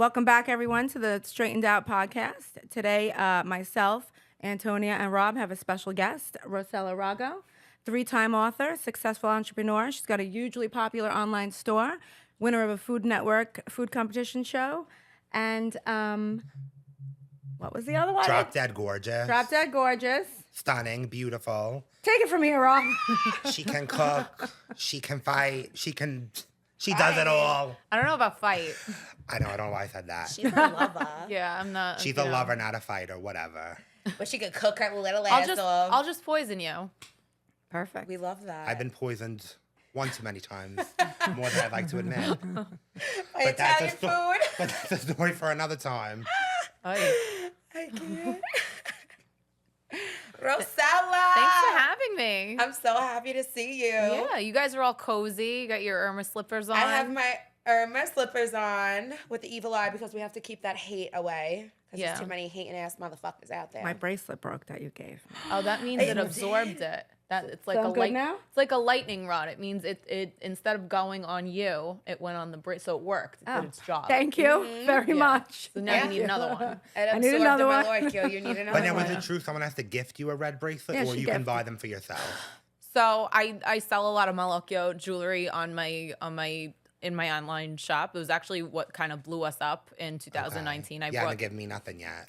Welcome back, everyone, to the Straightened Out podcast. Today, myself, Antonia, and Rob have a special guest, Rossella Rago, 3-time author, successful entrepreneur. She's got a hugely popular online store, winner of a Food Network food competition show, and what was the other one? Drop Dead Gorgeous. Drop Dead Gorgeous. Stunning, beautiful. Take it from here, Rob. She can cook. She can fight. She does it all. I don't know about fight. I know. I don't know why I said that. She's a lover. Yeah, I'm not. She's a lover, not a fighter. Whatever. But she could cook her little ass off. I'll just poison you. Perfect. We love that. I've been poisoned one too many times, more than I'd like to admit. By Italian food. But that's a story for another time. Oh, I can't. Rosella! thanks for having me. I'm so happy to see you. Yeah, you guys are all cozy. You got your Irma slippers on. I have my Irma slippers on with the evil eye because we have to keep that hate away. Because there's too many hating ass motherfuckers out there. My bracelet broke that you gave me. Oh, that means it absorbed it. That it's like So I'm good now? It's like a lightning rod. It means it instead of going on you, it went on the so it worked. It did its job. Thank you very much. So now you need another one. I need another one. You need another But now, one. is it true someone has to gift you a red bracelet, Yeah, or she you can gifted. buy them for yourself? So I sell a lot of Maloo jewelry on my in my online shop. It was actually what kind of blew us up in 2019. You haven't given me nothing yet.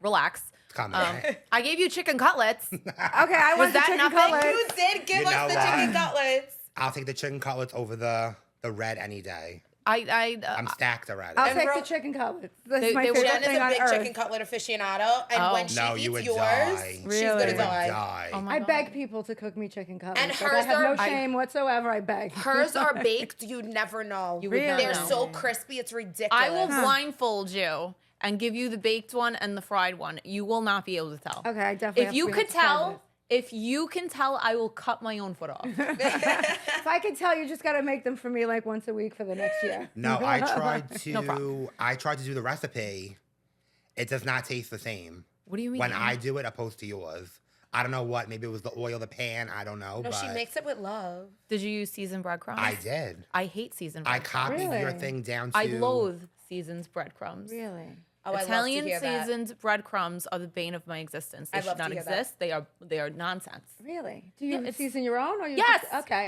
Relax. Come I gave you chicken cutlets. Okay, I want the that chicken nothing? cutlets. You did give You us know the what? chicken cutlets. I'll take the chicken cutlets over the red any day. I'm stacked already. I'll And take Ro- the chicken cutlets. That's They- my they were- favorite Jen is thing a on big earth. chicken cutlet aficionado, and when she No, you eats would yours, die. she's Really? gonna You would die. die. Oh my I God. beg people to cook me chicken cutlets. And Like, hers I have no are- shame whatsoever. I beg. Hers are baked. You never know. You would not They're know. so crispy. It's ridiculous. I will blindfold you and give you the baked one and the fried one. You will not be able to tell. Okay, I definitely. If have you to could try tell, if you can tell, I will cut my own foot off. this. If I could tell, you just got to make them for me like once a week for the next year. No, I tried to. No problem. I tried to do the recipe. It does not taste the same What do you mean? when I do it opposed to yours. I don't know what. Maybe it was the oil, the pan. I don't know. No, but she makes it with love. Did you use seasoned breadcrumbs? I did. I hate seasoned I breadcrumbs. copied your Really? thing down to. I loathe seasoned breadcrumbs. Really? Oh, Italian I love to hear that. seasoned breadcrumbs are the bane of my existence. They I'd should love not to hear that. exist. They are nonsense. Really? Do you it's- season your own? Or you Yes. Just, okay.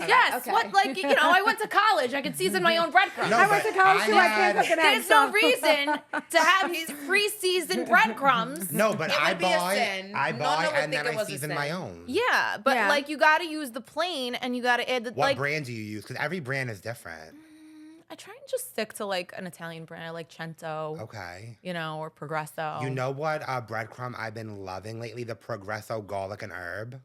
Yes, Okay. what I went to college. I could season my own breadcrumbs. No, I went to but college too. I had- can't cook an egg. There's no so- reason to have these pre-seasoned breadcrumbs. No, but It I would be a buy. sin. I Nona buy would and think then it I was a season sin. my own. Yeah, but Yeah. like you got to use the plain and you got to add the What like. brand do you use? Because every brand is different. I try and just stick to like an Italian brand. I like Cento, Okay. or Progresso. You know what breadcrumb I've been loving lately? The Progresso garlic and herb.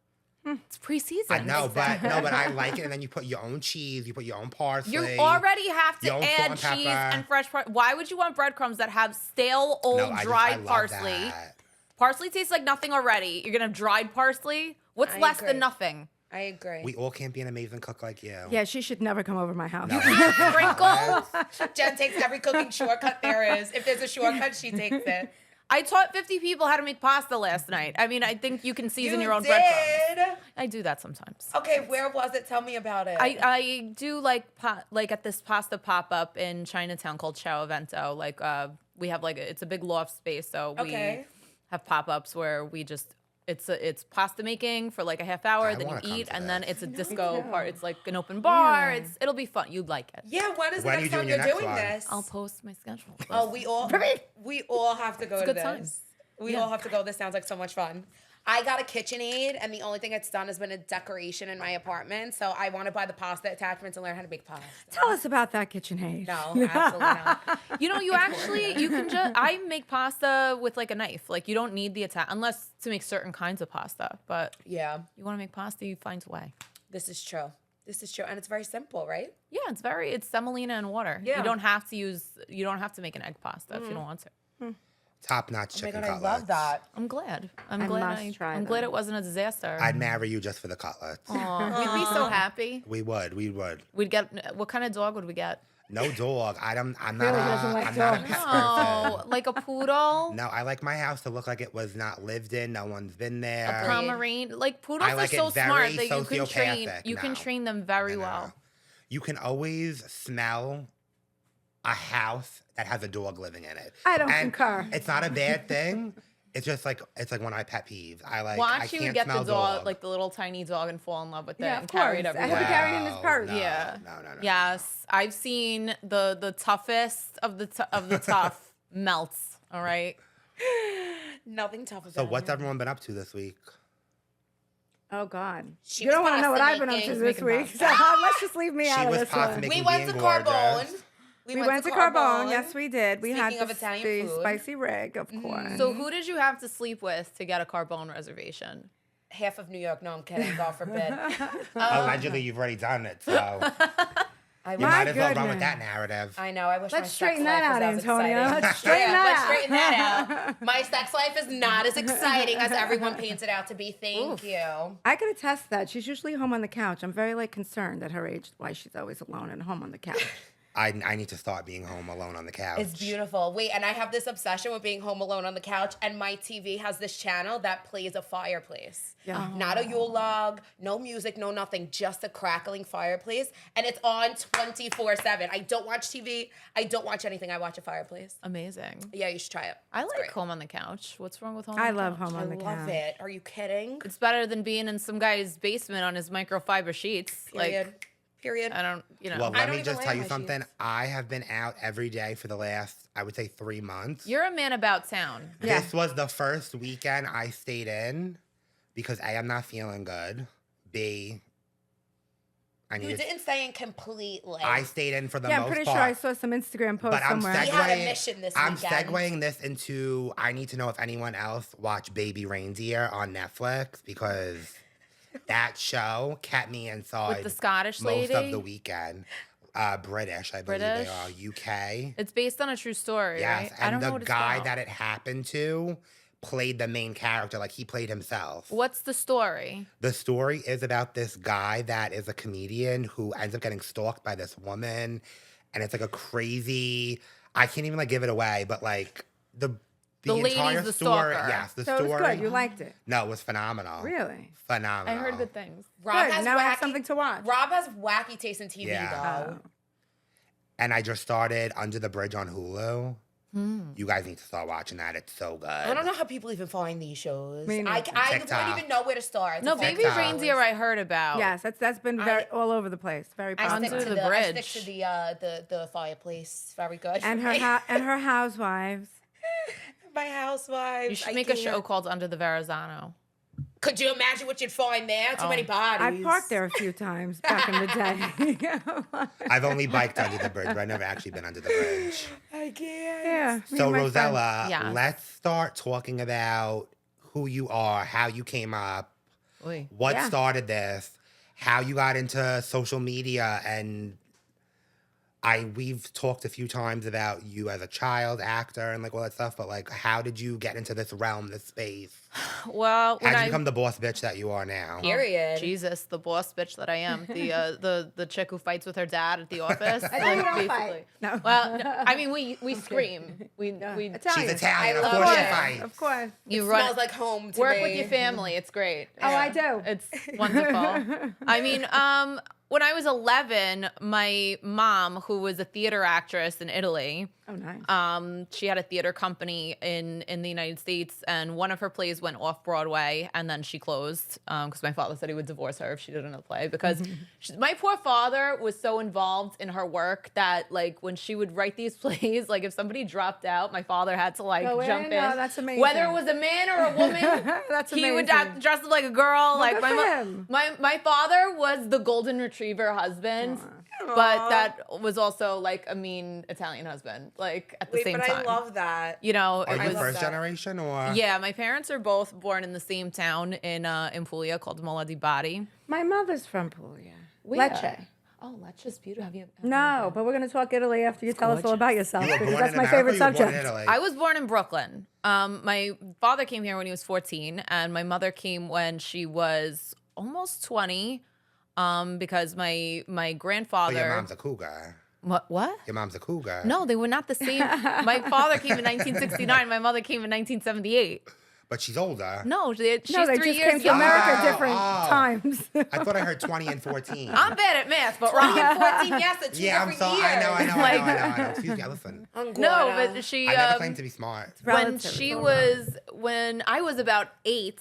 it's pre-seasoned. I know, but I like it. And then you put your own cheese, you put your own parsley. You already have to Your own salt add and cheese pepper. and fresh parsley. Why would you want breadcrumbs that have stale, old, No, I dried love parsley? that. Parsley tastes like nothing already. You're gonna have dried parsley. What's I less agree. than nothing? I agree. We all can't be an amazing cook like you. Yeah, she should never come over my house. Sprinkle. Jen takes every cooking shortcut there is. If there's a shortcut, she takes it. I taught 50 people how to make pasta last night. I mean, I think you can season You your own did? breadcrumbs. I do that sometimes. Okay, where was it? Tell me about it. I do like at this pasta pop-up in Chinatown called Ciao Evento. Like we have it's a big loft space, so we Okay. have pop-ups where we just it's pasta making for like a half hour, I then you wanna come eat, to and this. then it's a disco too. part. It's like an open bar. Yeah. It'll be fun. You'd like it. yeah, when is the When are next you time doing you're your next doing one? this? I'll post my schedule. Oh, we all have to go It's a to good this. time. We Yeah. all have to go. This sounds like so much fun. I got a KitchenAid, and the only thing it's done has been a decoration in my apartment. So I want to buy the pasta attachments and learn how to make pasta. Tell us about that KitchenAid. No, absolutely not. You can just I make pasta with like a knife. Like you don't need the unless to make certain kinds of pasta. But Yeah, you want to make pasta, you find a way. this is true. This is true, and it's very simple, right? Yeah, it's semolina and water. Yeah. You don't have to make an egg pasta if you don't want to. Top-notch Oh my chicken god, I cutlets. love that. I'm glad. I I'm glad. must try I'm glad them. it wasn't a disaster. I'd marry you just for the cutlets. Aw, we'd be so happy. We would. We'd get. What kind of dog would we get? No dog. I'm not Really doesn't like I'm not a dogs. pet Oh, person. like a poodle. No, I like my house to look like it was not lived in. No one's been there. Pomeranian. Like poodles I like are so it very smart that you can train. sociopathic You can now. train them very You know? well. You can always smell a house that has a dog living in it. I don't And concur. It's not a bad thing. It's just like one of my pet peeves. I Watch I you can't get the smell dog, like the little tiny dog, and fall in love with it Yeah, and of carry it course. I everywhere. hope he carried it in his purse. No, Yeah. No. Yes, I've seen the toughest of the tough melts. All right. Nothing tough about So what's it. everyone been up to this week? Oh God. She You don't was want to know what I've been up pasta to this making week. So let's just leave me She out of was this pasta one. making. We went to being Carbone. gorgeous. We went to Carbone. Yes, we did. We had Speaking of the Italian food. spicy rig, of course. So who did you have to sleep with to get a Carbone reservation? Half of New York. No, I'm kidding. God forbid. Allegedly, you've already done it, so I you My might as well run with goodness. that narrative. I know. I wish Let's my straighten sex that life out, was as Antonia. exciting. Let's straighten Yeah, that let's out. straighten that out. My sex life is not as exciting as everyone paints it out to be. Thank you. I could attest that she's usually home on the couch. I'm very concerned at her age why she's always alone and home on the couch. I need to start being home alone on the couch. It's beautiful. Wait, and I have this obsession with being home alone on the couch, and my TV has this channel that plays a fireplace. Yeah. Not a Yule log, no music, no nothing, just a crackling fireplace. And it's on 24/7. I don't watch TV. I don't watch anything. I watch a fireplace. Amazing. Yeah, you should try it. I It's like great. home on the couch. What's wrong with home? I on the love couch? home I on the love couch. it. Are you kidding? It's better than being in some guy's basement on his microfiber sheets. Period. Like Period. I don't, you know. Well, I let don't me even just lay tell on you my something. sheets. I have been out every day for the last, I would say, 3 months. You're a man about town. Yeah. This was the first weekend I stayed in because A, I'm not feeling good. B, I You needed. didn't stay in completely. I stayed in for the Yeah, I'm most pretty part. sure I saw some Instagram posts But I'm somewhere. He had a segueing. mission this I'm weekend. segueing this into. I need to know if anyone else watched Baby Reindeer on Netflix because that show kept me inside With the Scottish most lady? of the weekend. British, I believe British? they are. UK. It's based on a true story, Yes, right? I don't and know the what it's guy about. that it happened to played the main character, like he played himself. What's the story? The story is about this guy that is a comedian who ends up getting stalked by this woman, and it's like a crazy. I can't even give it away, but the lady's entire the story. stalker. Yes, the So story. it was good. You liked it. No, it was phenomenal. Really? Phenomenal. I heard good things. Rob Good. has Now I have wacky- something to watch. Rob has wacky taste in TV, Yeah. though. And I just started Under the Bridge on Hulu. You guys need to start watching that. It's so good. I don't know how people even find these shows. Me I neither. wouldn't TikTok. even know where to start. No, It's Baby TikTok. Reindeer I heard about. Yes, that's been all over the place. Very I popular. stick Under to the I bridge. stick to the fireplace. Very good. And her housewives. my housewives. You should I make a can't. show called Under the Verrazano. Could you imagine what you'd find there? Too many I bodies. parked there a few times back in the day. I've only biked under the bridge, but I've never actually been under the bridge. I can't. Yeah. me So, and my friend. Rosella, Yes. let's start talking about who you are, how you came up, Oy. what Yeah. started this, how you got into social media, and we've talked a few times about you as a child actor and all that stuff, but how did you get into this realm, this space? Well, when How did I you become the boss bitch that you are now? Period. Jesus, the boss bitch that I am, the chick who fights with her dad at the office. I think we don't fight. No. Well, no, I mean we scream. We Italian. She's Italian, I of love course she it. fights. Of course. you Smells like home to work me. with your family. It's great. Oh, I do. It's wonderful. I mean, when I was 11, my mom, who was a theater actress in Italy, Oh, nice. she had a theater company in the United States, and one of her plays went off Broadway, and then she closed because my father said he would divorce her if she did another play. Because my poor father was so involved in her work that when she would write these plays, if somebody dropped out, my father had to Go jump in? in. Oh, that's amazing. Whether it was a man or a woman, That's he would amazing. dress up like a girl. Well, good for him. My father was the golden retriever husband, but that was also a mean Italian husband. At the same but time, I love that. you know, Are it you was, first generation or? yeah. My parents are both born in the same town in Puglia called Maloo di Bari. My mother's from Puglia. Where? Lecce. Oh, Lecce's beautiful. Have you? No, but we're going to talk Italy after you tell us all about yourself You were because born that's in my America favorite or you were born in subject. Italy? I was born in Brooklyn. My father came here when he was 14, and my mother came when she was almost 20. Because my grandfather. So your mom's a cougar. What? Your mom's a cougar. No, they were not the same. My father came in 1969. My mother came in 1978. But she's older. No, she's No, they 3 just years came to younger. America Oh, different oh. times. I thought I heard 20 and 14. I'm bad at math, but 20 Rob. and 14, yes, the two Yeah, I'm different so. years. I know. Excuse me, listen. No, but she. I never claimed to be smart. When I was about 8,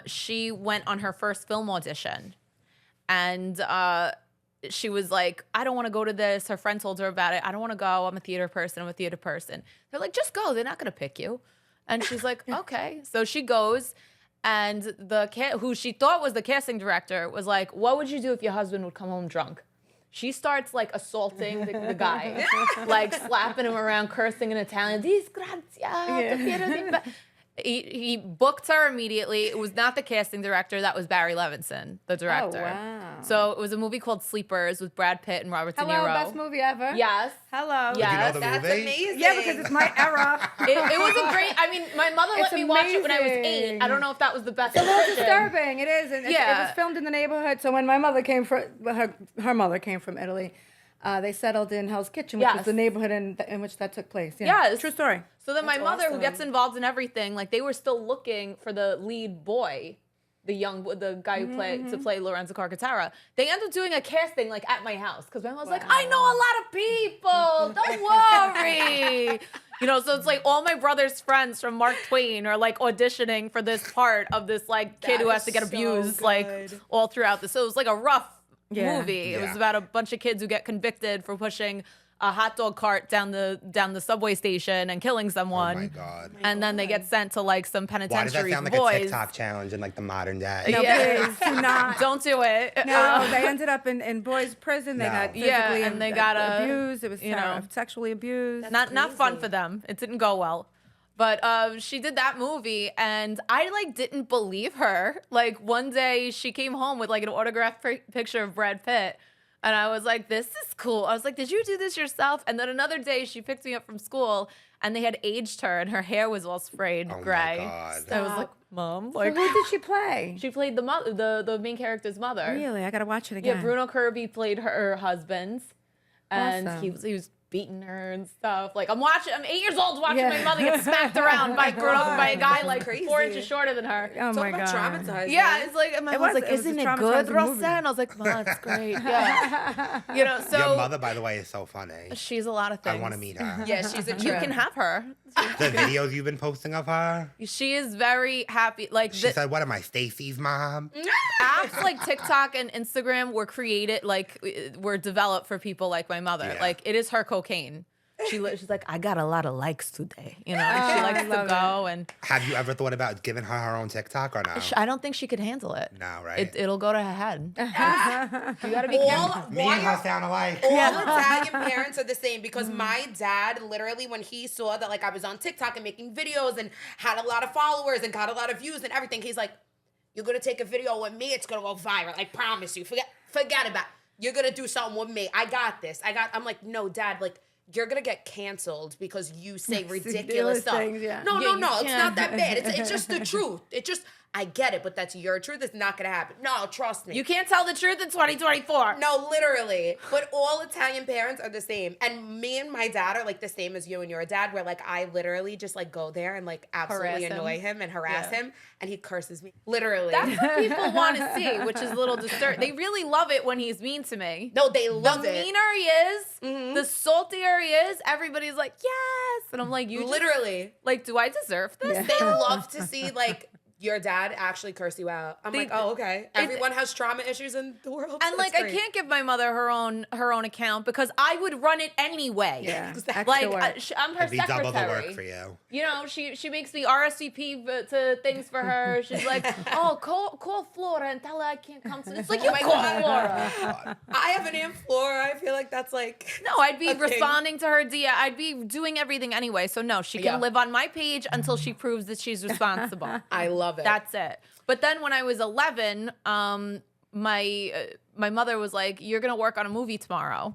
she went on her first film audition, and she was like, I don't want to go to this. Her friend told her about it. I don't want to go. I'm a theater person. They're like, just go. They're not going to pick you. And she's like, okay. So she goes, and who she thought was the casting director was like, what would you do if your husband would come home drunk? She starts like assaulting the guy, like slapping him around, cursing in Italian. Disgrazia. He booked her immediately. It was not the casting director. That was Barry Levinson, the director. Oh, wow. So it was a movie called Sleepers with Brad Pitt and Robert De Hello, Niro. best movie ever. Yes. Hello. Yeah. You know the That's movie? amazing. Yeah, because it's my era. It was a great. I mean, my mother let It's me watch it when I was amazing. 8. I don't know if that was the best. It's a little decision. disturbing. It is. And it Yeah. was filmed in the neighborhood. So when my mother came from, her mother came from Italy, they settled in Hell's Kitchen, which was Yes. the neighborhood in which that took place. Yeah. Yes. True story. So then my That's mother, who awesome. gets involved in everything, like they were still looking for the lead boy, the guy who played to play Lorenzo Carcaterra. They ended up doing a casting like at my house because my mom was like, I know a lot of people. Don't worry. So it's like all my brother's friends from Mark Twain are like auditioning for this part of this like kid That who has is to get so abused like good. all throughout this. So it was like a rough movie. It was Yeah. about a bunch of kids who get convicted for pushing a hot dog cart down the subway station and killing someone. Oh my God. And then they get sent to like some Why does that penitentiary sound like boys. a TikTok challenge in like the modern day? No, Yeah. please do not. Don't do it. No, they ended up in boys' prison. They No. got physically Yeah, and they got abused. It was sexually abused. not fun crazy. for them. It didn't go well. But she did that movie, and I like didn't believe her. Like one day she came home with like an autographed picture of Brad Pitt. And I was like, this is cool. I was like, did you do this yourself? And then another day she picked me up from school and they had aged her and her hair was all sprayed Oh my gray. God. I was like, Mom, So like who did she play? she played the mother, the main character's mother. Really? I got to watch it again. Yeah, Bruno Kirby played her husband. And Awesome. he was beating her and stuff. Like I'm 8 years old watching Yeah. my mother get smacked around by a guy like crazy. 4 inches shorter than her. Oh Talk my about God. traumatizing. Yeah, it's like, and my It mom was was- like, it was isn't a it good, traumatizing movie. Rossella? And I was like, Mom, it's great. Yeah. So Your mother, by the way, is so funny. she's a lot of things. I want to meet her. Yeah, she's a You trip. can have her. The videos you've been posting of her. She is very happy. Like She said, "What am I, Stacy's mom?" apps like TikTok and Instagram were created, were developed for people like my mother. Yeah. Like it is her cocaine. She's like, I got a lot of likes today. And she I likes to love go and Have you ever thought about giving her own TikTok or no? I don't think she could handle it. No, right? It'll go to her head. You gotta be careful. Me and her sound alike. All Italian parents are the same because my dad literally, when he saw that like I was on TikTok and making videos and had a lot of followers and got a lot of views and everything, he's like, you're gonna take a video with me, it's gonna go viral. I promise you. Forget about it. You're gonna do something with me. I got this. I'm like, no, Dad, like you're gonna get canceled because you say ridiculous stuff. things, yeah. No, Yeah, no, you it's can't. not that bad. It's just the truth. I get it, but that's your truth. It's not gonna happen. No, trust me. You can't tell the truth in 2024. No, literally. But all Italian parents are the same. And me and my dad are like the same as you and your dad, where like I literally just like go there and like absolutely Harass him. annoy him and harass Yeah. him. And he curses me. Literally. That's what people want to see, which is a little disturbing. They really love it when he's mean to me. no, they love The it. meaner he is, the saltier he is, everybody's like, yes. And I'm like, you just, Literally. like, do I deserve this? They love to see like your dad actually curse you out. I'm They- like, oh, okay. Everyone has trauma issues in the world. And like, That's I great. can't give my mother her own account because I would run it anyway. Yeah. Exactly. Like Extra work. I'm her It'd be secretary. double the work for you. You know, she makes me RSVP to things for her. She's like, oh, call Flora and tell her I can't come. It's like, you my call God. Flora. I have an Aunt Flora. I feel like that's like No, I'd be a thing. responding to her DM. I'd be doing everything anyway. So no, she can Yeah. live on my page until she proves that she's responsible. I love it. That's it. But then when I was 11, my mother was like, you're going to work on a movie tomorrow.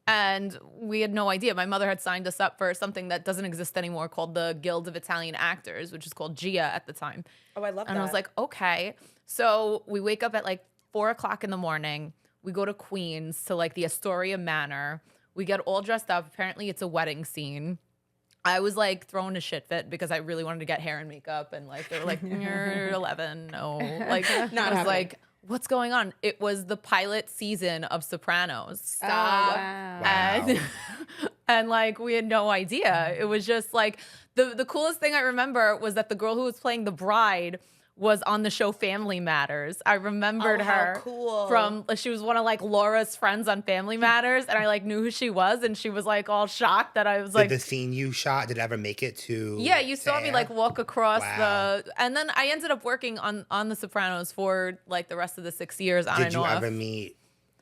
And we had no idea. My mother had signed us up for something that doesn't exist anymore called the Guild of Italian Actors, which is called GIA at the time. Oh, I love that. And I was like, okay. So we wake up at like 4 o'clock in the morning. We go to Queens to like the Astoria Manor. We get all dressed up. Apparently it's a wedding scene. I was like thrown a shit fit because I really wanted to get hair and makeup, and like they were like, "You're 11, no." Like I was happening. like, "What's going on?" It was the pilot season of Sopranos. Stop. Wow. And and like we had no idea. It was just like the coolest thing I remember was that the girl who was playing the bride was on the show Family Matters. I remembered how her cool. from, she was one of like Laura's friends on Family Matters, and I like knew who she was, and she was like all shocked that I was like, Did the scene you shot, did it ever make it to yeah, you saw me air? like walk across Wow. and then I ended up working on The Sopranos for like the rest of the 6 years on Did and you off. ever meet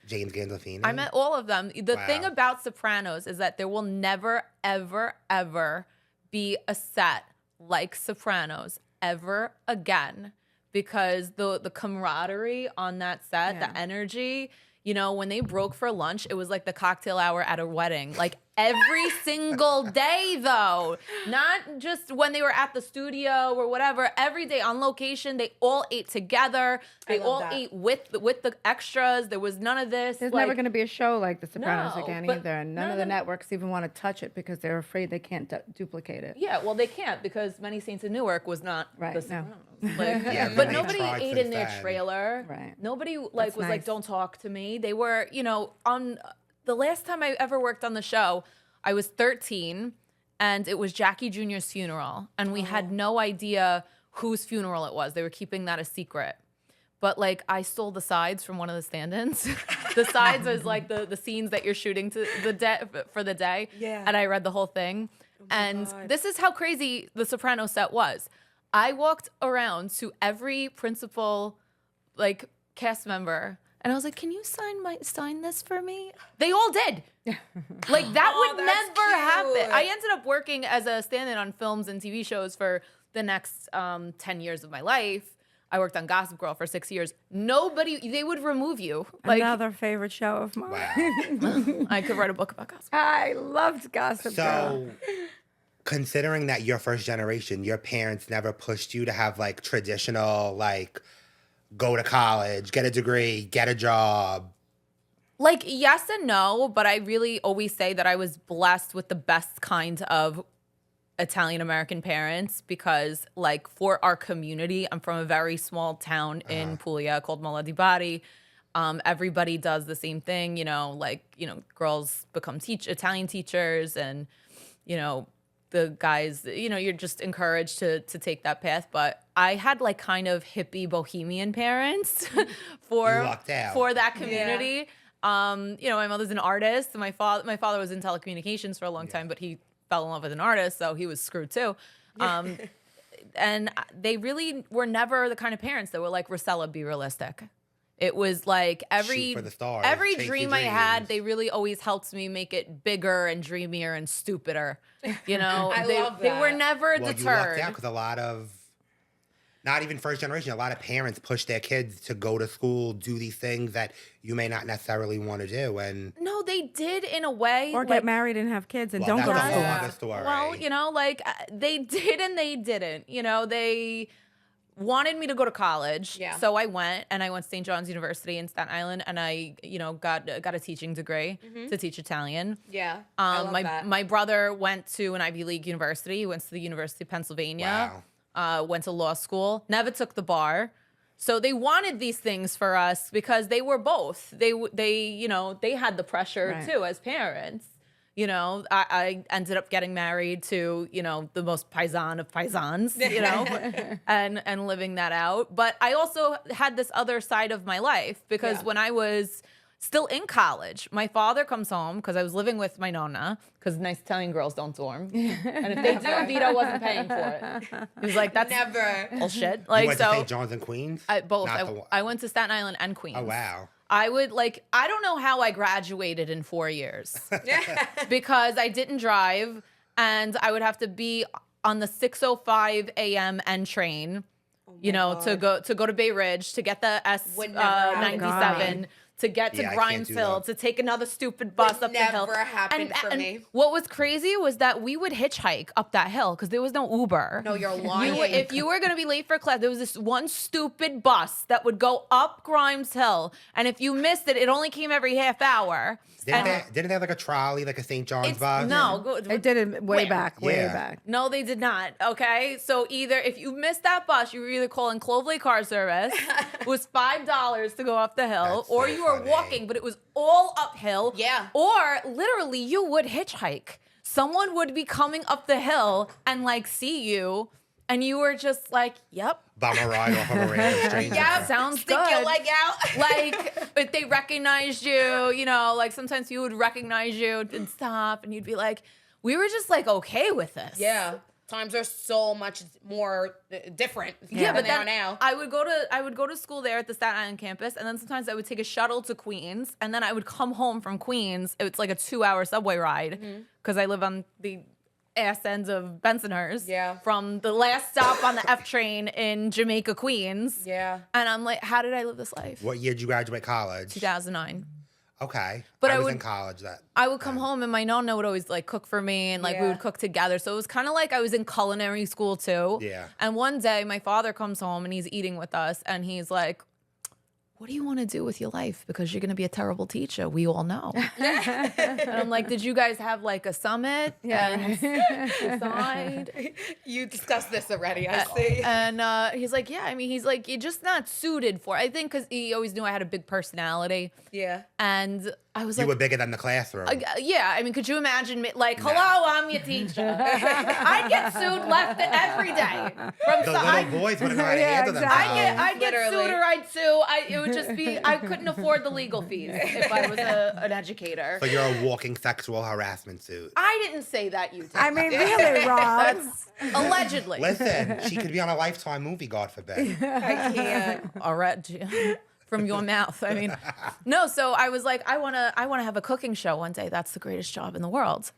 James Gandolfini? I met all of them. The Wow. thing about Sopranos is that there will never, ever, ever be a set like Sopranos ever again, because the camaraderie on that set, the energy, you know, when they broke for lunch, it was like the cocktail hour at a wedding. Like every single day, though, not just when they were at the studio or whatever. Every day on location, they all ate together. They love all that. ate with the extras. There was none of this. There's like, never going to be a show like The Sopranos No, again but either. And none of the networks even want to touch it because they're afraid they can't duplicate it. Yeah, well, they can't because Many Saints in Newark was not Right, The no. Sopranos. Like, Yeah, but they nobody tried ate since in their then. trailer. Right. Nobody like That's was like, nice. "Don't talk to me." They were, you know, on the last time I ever worked on the show, I was 13, and it was Jackie Jr.'s funeral, and we had no idea whose funeral it was. They were keeping that a secret. But like I stole the sides from one of the stand-ins. The sides is like the scenes that you're shooting to the day for the day. Yeah. And I read the whole thing. And this is how crazy the Soprano set was. I walked around to every principal like cast member, and I was like, "Can you sign this for me?" They all did. Like that would that's never happen. cute. I ended up working as a stand-in on films and TV shows for the next 10 years of my life. I worked on Gossip Girl for 6 years. They would remove you. Like Another favorite show of mine. Wow. I could write a book about Gossip Girl. I loved Gossip Girl. So, considering that you're first generation, your parents never pushed you to have like traditional, like, go to college, get a degree, get a job. Like, yes and no, but I really always say that I was blessed with the best kind of Italian American parents because, like, for our community, I'm from a very small town in Puglia called Maloo di Bari. Everybody does the same thing, you know, like, you know, girls become Italian teachers, and, you know, the guys, you know, you're just encouraged to take that path. But I had like kind of hippie bohemian parents You for lucked out. that community. You know, my mother's an artist, and my father was in telecommunications for a long time, but he fell in love with an artist, so he was screwed too. And they really were never the kind of parents that were like, Rosella, be realistic. It was like Shoot for the stars, every chase your dream I had, dreams. they really always helped me make it bigger and dreamier and stupider. You know, I love they were that. never Well, you lucked deterred. out because a lot of, not even first generation, a lot of parents push their kids to go to school, do these things that you may not necessarily want to do. And No, they did in a way. Or like, get married and have kids and well, don't that's go a to whole school. other story. Well, you know, like they did and they didn't. You know, they wanted me to go to college. Yeah. So I went, and I went to St. John's University in Staten Island, and I, you know, got a teaching degree to teach Italian. Yeah. I love that. My brother went to an Ivy League university. He went to the University of Pennsylvania. Went to law school. Never took the bar. So they wanted these things for us because they were both. They you know, they had the pressure Right. too as parents. You know, I ended up getting married to, you know, the most paisan of paisans, you know, and living that out. But I also had this other side of my life because when I was still in college, my father comes home because I was living with my Nona, because nice Italian girls don't dorm. And if they do, Vito wasn't paying for it. He was like, that's Never. bullshit. You Like, went so to St. John's and Queens? both. Not the one- I went to Staten Island and Queens. Oh, wow. I would I don't know how I graduated in 4 years because I didn't drive, and I would have to be on the 6:05 a.m. N train, you know, to go to Bay Ridge to get the Would never happen. S97 to get to Yeah, I can't Grimes do Hill, that. to take another stupid bus up the hill. never happened for and me. What was crazy was that we would hitchhike up that hill because there was no Uber. No, you're lying. If you were going to be late for class, there was this one stupid bus that would go up Grimes Hill. And if you missed it, it only came every half hour. Didn't they have like a trolley, like a St. John's bus? No. They did it way back. Yeah. back. No, they did not. Okay. So either if you missed that bus, you were either calling Clovelly Car Service. It was $5 to go up the hill, That's or so you were funny. walking, but it was all uphill. Yeah. Or literally you would hitchhike. Someone would be coming up the hill and like see you, and you were just like, yep. Bomb a ride off of a random stranger. Yeah, sounds Stick good. your leg out. Like if they recognized you, you know, like sometimes you would recognize you and stop, and you'd be like, we were just like okay with this. Yeah. Times are so much more different Yeah, than but they are then now. I would go to school there at the Staten Island campus, and then sometimes I would take a shuttle to Queens, and then I would come home from Queens. It's like a 2-hour subway ride because I live on the ass ends of Bensonhurst. Yeah. From the last stop on the F train in Jamaica, Queens. Yeah. And I'm like, how did I live this life? What year did you graduate college? 2009. Okay. But I I was would- in college that. I would come home and my Nona would always like cook for me, and like we Yeah. would cook together. So it was kind of like I was in culinary school too. Yeah. And one day my father comes home and he's eating with us, and he's like, what do you want to do with your life? Because you're going to be a terrible teacher. We all know. And I'm like, did you guys have like a summit? And decide? You discussed this already, I see. And he's like, yeah, I mean, he's like, you're just not suited for it. I think because he always knew I had a big personality. Yeah. And I was You like, were bigger than the classroom. yeah, I mean, could you imagine me like, hello, I'm your teacher. I'd get sued left every day. From the so- little boys wouldn't know how to Yeah, handle exactly. themselves. I'd get Literally. sued or I'd sue. It would just be, I couldn't afford the legal fees if I was an educator. So you're a walking sexual harassment suit. I didn't say that, you did. I mean, really, Rob. Allegedly. Listen, she could be on a Lifetime movie, God forbid. I can't. All right. From your mouth. I mean, no. So I was like, I wanna have a cooking show one day. That's the greatest job in the world.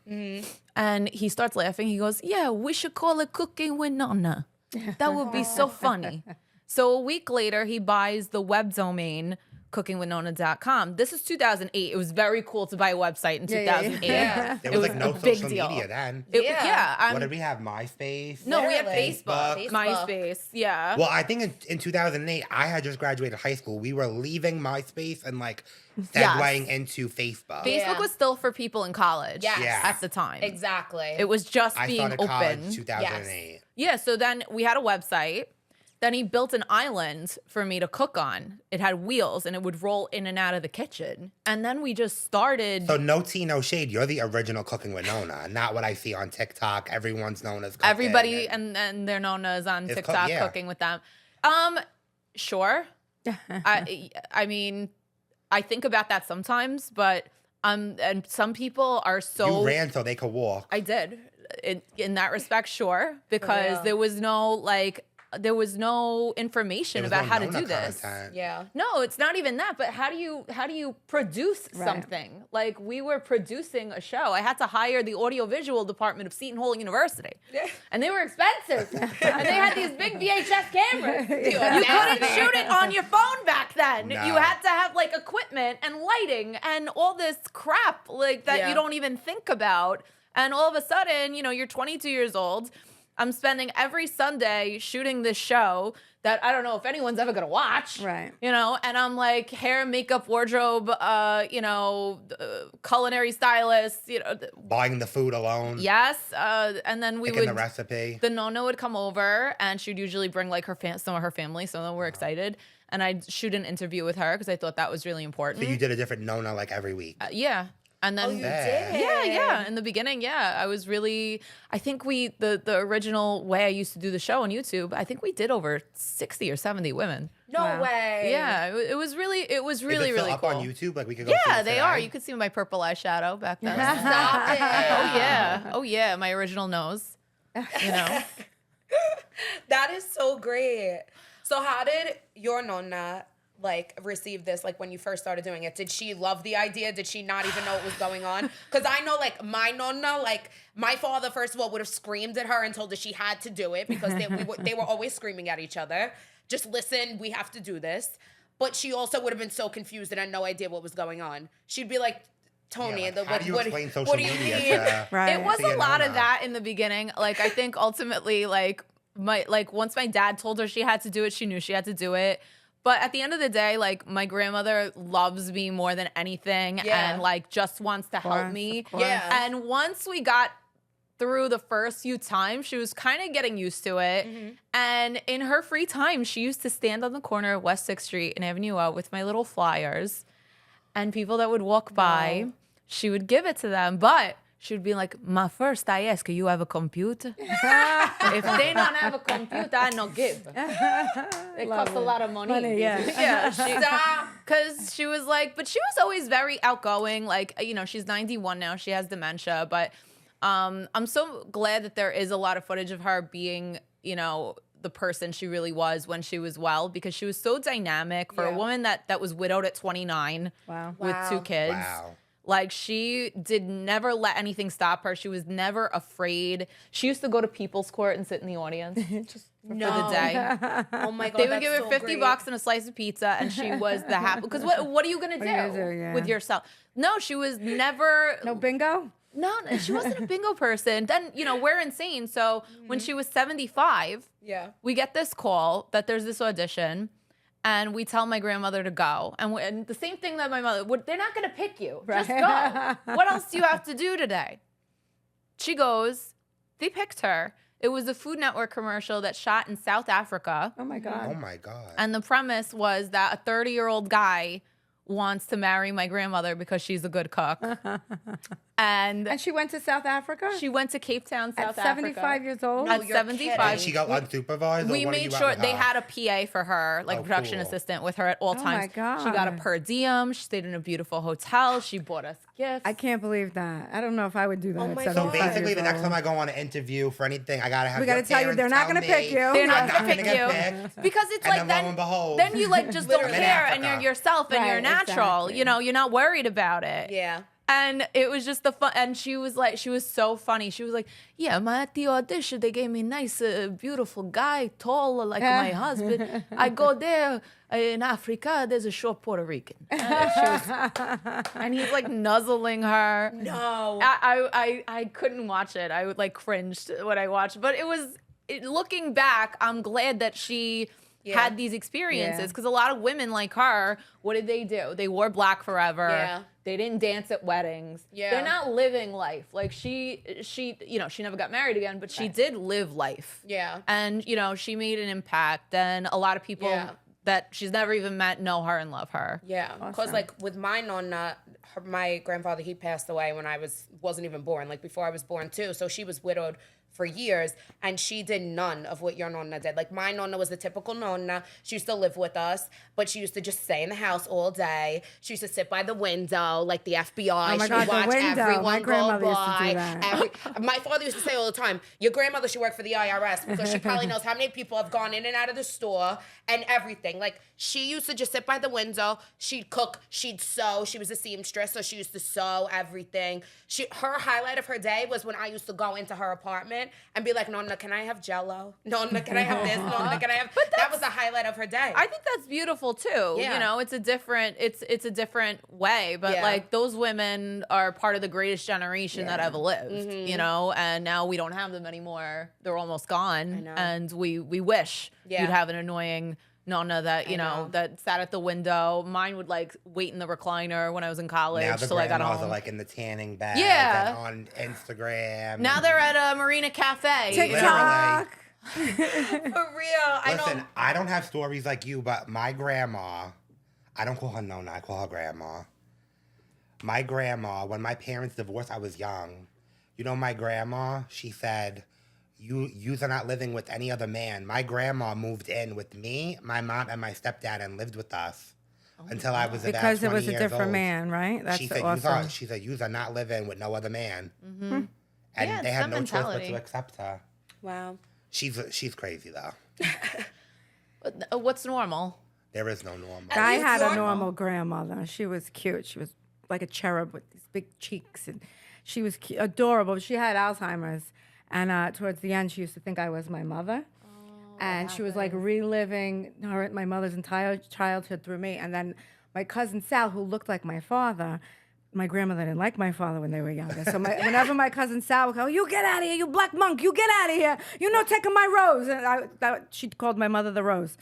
And he starts laughing. He goes, yeah, we should call it Cooking with Nona. That would be so funny. So a week later, he buys the web domain cookingwithnona.com. This is 2008. It was very cool to buy a website in 2008. Yeah. There It was was like no a big social deal. media then. Yeah. What did we have? MySpace? No, we had Literally. Facebook, MySpace. Yeah. Well, I think in 2008, I had just graduated high school. We were leaving MySpace and like segueing into Facebook. Facebook Yeah. was still for people in college Yes. Yeah. at the time. Exactly. It was just I being started open. college 2008. Yeah, so then we had a website. Then he built an island for me to cook on. It had wheels and it would roll in and out of the kitchen. And then we just started. So no tea, no shade. You're the original Cooking with Nona, not what I see on TikTok. Everyone's known as cooking. Everybody and their Nona's on It's TikTok yeah. cooking with them. Sure. I mean, I think about that sometimes, but and some people are so You ran so they could walk. I did. In that respect, sure, because real. there was no information There was about no how Nona to do this. content. Yeah. No, it's not even that. But how do you produce Right. something? Like we were producing a show. I had to hire the audiovisual department of Seton Hall University, and they were expensive. And they had these big VHS cameras. You couldn't shoot it on your phone back then. No. You had to have like equipment and lighting and all this crap like that Yeah. you don't even think about. And all of a sudden, you're 22 years old. I'm spending every Sunday shooting this show that I don't know if anyone's ever gonna watch. Right. And I'm like hair, makeup, wardrobe, culinary stylist, Buying the food alone. yes. And then we Picking would the recipe. the Nona would come over and she'd usually bring like some of her family, so then we're excited. And I'd shoot an interview with her because I thought that was really important. So you did a different Nona like every week. Yeah. And then You Yeah. did. yeah. In the beginning, I was really. I think the original way I used to do the show on YouTube. I think we did over 60 or 70 women. No Wow. way. Yeah, it was really Is it still really up cool. on YouTube? Like we could go. see Yeah, it they today? are. You could see my purple eyeshadow back then. Stop it. Oh yeah, my original nose. That is so great. So how did your Nona receive this when you first started doing it? Did she love the idea? Did she not even know what was going on? Because I know my Nona, my father first of all would have screamed at her and told her she had to do it because they were always screaming at each other. Just listen, we have to do this. but she also would have been so confused and had no idea what was going on. She'd be like, Tony, Yeah, like, how do you explain social what do you media mean? to Right. It was to a lot Nona? of that in the beginning. Like, I think ultimately, like once my dad told her she had to do it, she knew she had to do it. But at the end of the day, like, my grandmother loves me more than anything, Yeah. and like just wants to help course, me. of course. Yeah. And once we got through the first few times, she was kind of getting used to it. And in her free time, she used to stand on the corner of West 6th Street and Avenue O with my little flyers. And people that would walk by, she would give it to them. But she would be like, first I ask, you have a computer? If they don't have a computer, I no give. It costs a lot of money. Yeah. Because she was like, but she was always very outgoing. Like, you know, she's 91 now. She has dementia. But I'm so glad that there is a lot of footage of her being, you know, the person she really was when she was well, because she was so dynamic for a woman that was widowed at 29 Wow. with 2 kids. Wow. Like, she did never let anything stop her. She was never afraid. She used to go to People's Court and sit in the audience Just for the day. Oh my God. They would that's give her so 50 great. bucks and a slice of pizza, and she was the happy. Because what are you gonna What are you gonna do do, yeah. with yourself? No, she was never. no bingo. No, she wasn't a bingo person. Then, you know, we're insane. So when she was 75, Yeah. we get this call that there's this audition, and we tell my grandmother to go. And the same thing that my mother would, they're not going to pick you. Just go. What else do you have to do today? She goes, they picked her. It was a Food Network commercial that shot in South Africa. Oh my God. Oh my God. And the premise was that a 30-year-old guy wants to marry my grandmother because she's a good cook. And And she went to South Africa she went to Cape Town, South at 75 Africa. years old. At you're 75. And she got unsupervised? or We what are made you at sure with they her? had a PA for her, like Oh, a production cool. assistant with her at all Oh times. my She got a God. per diem. She stayed in a beautiful hotel. She bought us gifts. I can't believe that. I don't know if I would do that Oh at my 75 So basically, years the next old. time I go on an interview for anything, I gotta have We gotta your tell you parents they're not tell gonna pick me you. They're not I'm gonna pick get you picked. because it's And like then lo and behold, then you like just don't I'm in care and Africa. you're yourself and you're Right, natural. exactly. You know, you're not worried about it. Yeah. And it was just the fun. And she was so funny. She was like, yeah, at the audition, they gave me nice, beautiful guy, tall, like my husband. I go there in Africa, there's a short Puerto Rican. And he's like nuzzling her. No. I couldn't watch it. I would like cringed when I watched. But looking back, I'm glad that she had these experiences, Yeah. because a lot of women like her, what did they do? They wore black forever. Yeah. They didn't dance at weddings. Yeah. They're not living life. Like she never got married again, but she did live life. Yeah. And, she made an impact. And a lot of people Yeah. that she's never even met know her and love her. Yeah, because Awesome. like with my Nona, my grandfather, he passed away when I wasn't even born, like before I was born too. So she was widowed for years, and she did none of what your Nona did. Like my Nona was the typical Nona. She used to live with us, but she used to just stay in the house all day. She used to sit by the window like the FBI. Oh my she God, would the watch window. everyone My grandmother go used to do by. that. My father used to say all the time, your grandmother should work for the IRS because she probably knows how many people have gone in and out of the store and everything. Like she used to just sit by the window. She'd cook. She'd sew. She was a seamstress, so she used to sew everything. Her highlight of her day was when I used to go into her apartment and be like, Nona, can I have Jell-O? Nona, can I have this? Nona, can I have? But that was the highlight of her day. I think that's beautiful too. Yeah. It's a different way, but Yeah. like those women are part of the greatest generation that ever lived, and now we don't have them anymore. They're almost gone. know. And we wish Yeah. you'd have an annoying Nona that, know. that sat at the window. Mine would like wait in the recliner when I was in college Now the till I got grandmas home. are like in the tanning bag Yeah. and on Instagram. Now they're at a Marina Cafe. TikTok. For real. Listen, I don't have stories like you, but my grandma, I don't call her Nona, I call her grandma. My grandma, when my parents divorced, I was young. My grandma, she said, yous are not living with any other man. My grandma moved in with me, my mom, and my stepdad and lived with us until I was about 20 Because it was a years different old. man, right? That's She said, awesome. yous are not living with no other man. Mm-hmm. And Yeah, they it's had that no choice but mentality. to accept her. Wow. She's crazy, though. What's normal? There is no normal. I least had a normal. normal grandmother. She was cute. She was like a cherub with these big cheeks, and she was adorable. She had Alzheimer's, and towards the end, she used to think I was my mother. and she was like reliving my mother's entire childhood through me. And then my cousin Sal, who looked like my father, my grandmother didn't like my father when they were younger. So whenever my cousin Sal would go, "You get out of here, you black monk! You get out of here! You're not taking my rose!" And she called my mother the Rose.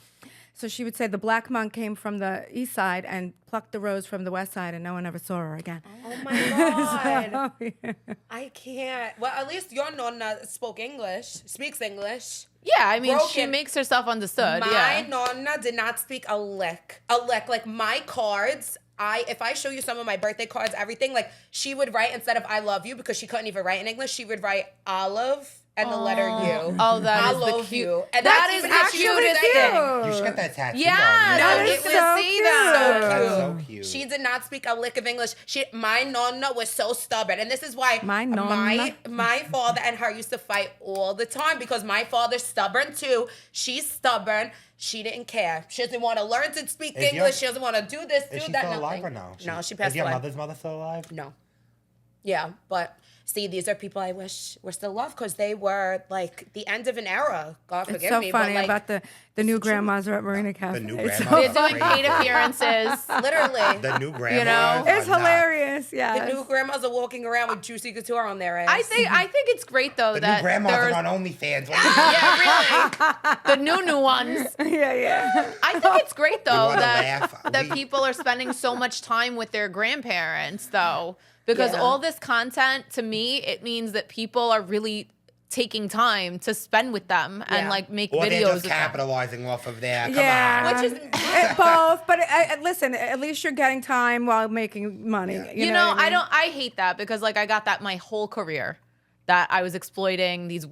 So she would say the black monk came from the east side and plucked the rose from the west side, and no one ever saw her again. Oh my God. So, yeah. I can't. Well, at least your Nona speaks English. Yeah, I mean, she Broken. makes herself understood. My Yeah. Nona did not speak a lick. Like my cards, if I show you some of my birthday cards, everything, like she would write, instead of I love you, because she couldn't even write in English, she would write olive and the letter U. Oh, that I is the love cute. you. And That that's is even the if she was cutest saying- thing. You should get that tattoo. Yeah, on you. that is is so to see cute. that. That's so cute. She did not speak a lick of English. My Nonna was so stubborn. And this is why My Nonna. my father and her used to fight all the time, because my father's stubborn too. She's stubborn. She didn't care. She doesn't want to learn to speak Is your- English. She doesn't want to do this, do Is she that. still Nothing. alive or no? No, she passed Is your away. mother's mother still alive? No. Yeah, but see, these are people I wish were still loved, because they were like the end of an era. God forgive It's so me. funny but, like, about the new grandmas are at Marina Cafe. The new It's grandmas. so They're doing Crazy. paid appearances. literally. The new grandma. know? It's hilarious, yeah. The new grandmas are walking around with Juicy Couture on their ass. I think it's great though The that new grandmas there's are on OnlyFans. yeah, really the new ones. yeah. I think it's great though wanna that laugh? that people are spending so much time with their grandparents though, because Yeah. all this content to me it means that people are really taking time to spend with them and Yeah. like make Or they're videos just with them. capitalizing off of their. Come Yeah. on. Which is Both, but listen, at least you're getting time while making money. Yeah. you know, what I mean? I hate that because like I got that my whole career that I was exploiting these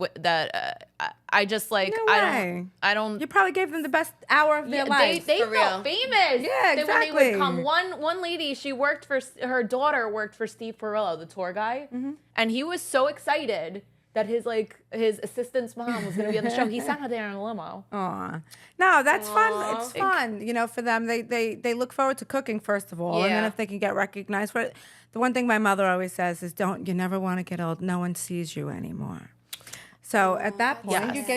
I just like No way. I don't You probably gave them the best hour of their life. They for real. felt famous. Yeah, When they exactly. would come, one lady, she worked for her daughter worked for Steve Perillo, the tour guy, and he was so excited that his assistant's mom was going to be on the show. He sent her there in a limo. Aw. No, that's fun. It's fun, for them. They look forward to cooking first of all, and then Yeah. if they can get recognized for it. The one thing my mother always says is, you never want to get old. No one sees you anymore. So at that point, Yes.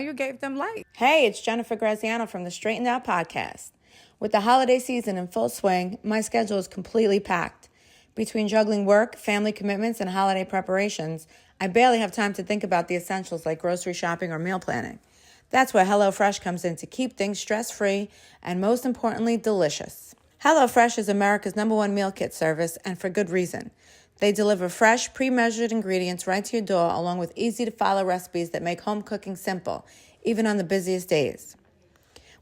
you gave them light. Hey, it's Jennifer Graziano from the Straightened Out Podcast. With the holiday season in full swing, my schedule is completely packed. Between juggling work, family commitments, and holiday preparations, I barely have time to think about the essentials like grocery shopping or meal planning. That's where HelloFresh comes in to keep things stress-free and, most importantly, delicious. HelloFresh is America's #1 meal kit service, and for good reason. They deliver fresh, pre-measured ingredients right to your door, along with easy-to-follow recipes that make home cooking simple, even on the busiest days.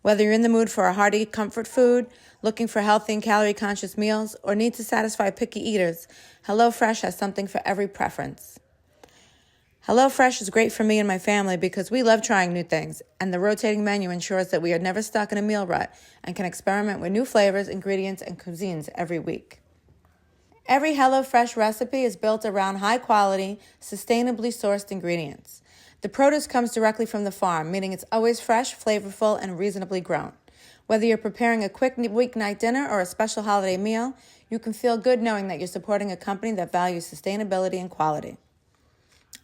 Whether you're in the mood for a hearty comfort food, looking for healthy and calorie-conscious meals, or need to satisfy picky eaters, HelloFresh has something for every preference. HelloFresh is great for me and my family because we love trying new things, and the rotating menu ensures that we are never stuck in a meal rut and can experiment with new flavors, ingredients, and cuisines every week. Every HelloFresh recipe is built around high-quality, sustainably sourced ingredients. The produce comes directly from the farm, meaning it's always fresh, flavorful, and reasonably grown. Whether you're preparing a quick weeknight dinner or a special holiday meal, you can feel good knowing that you're supporting a company that values sustainability and quality.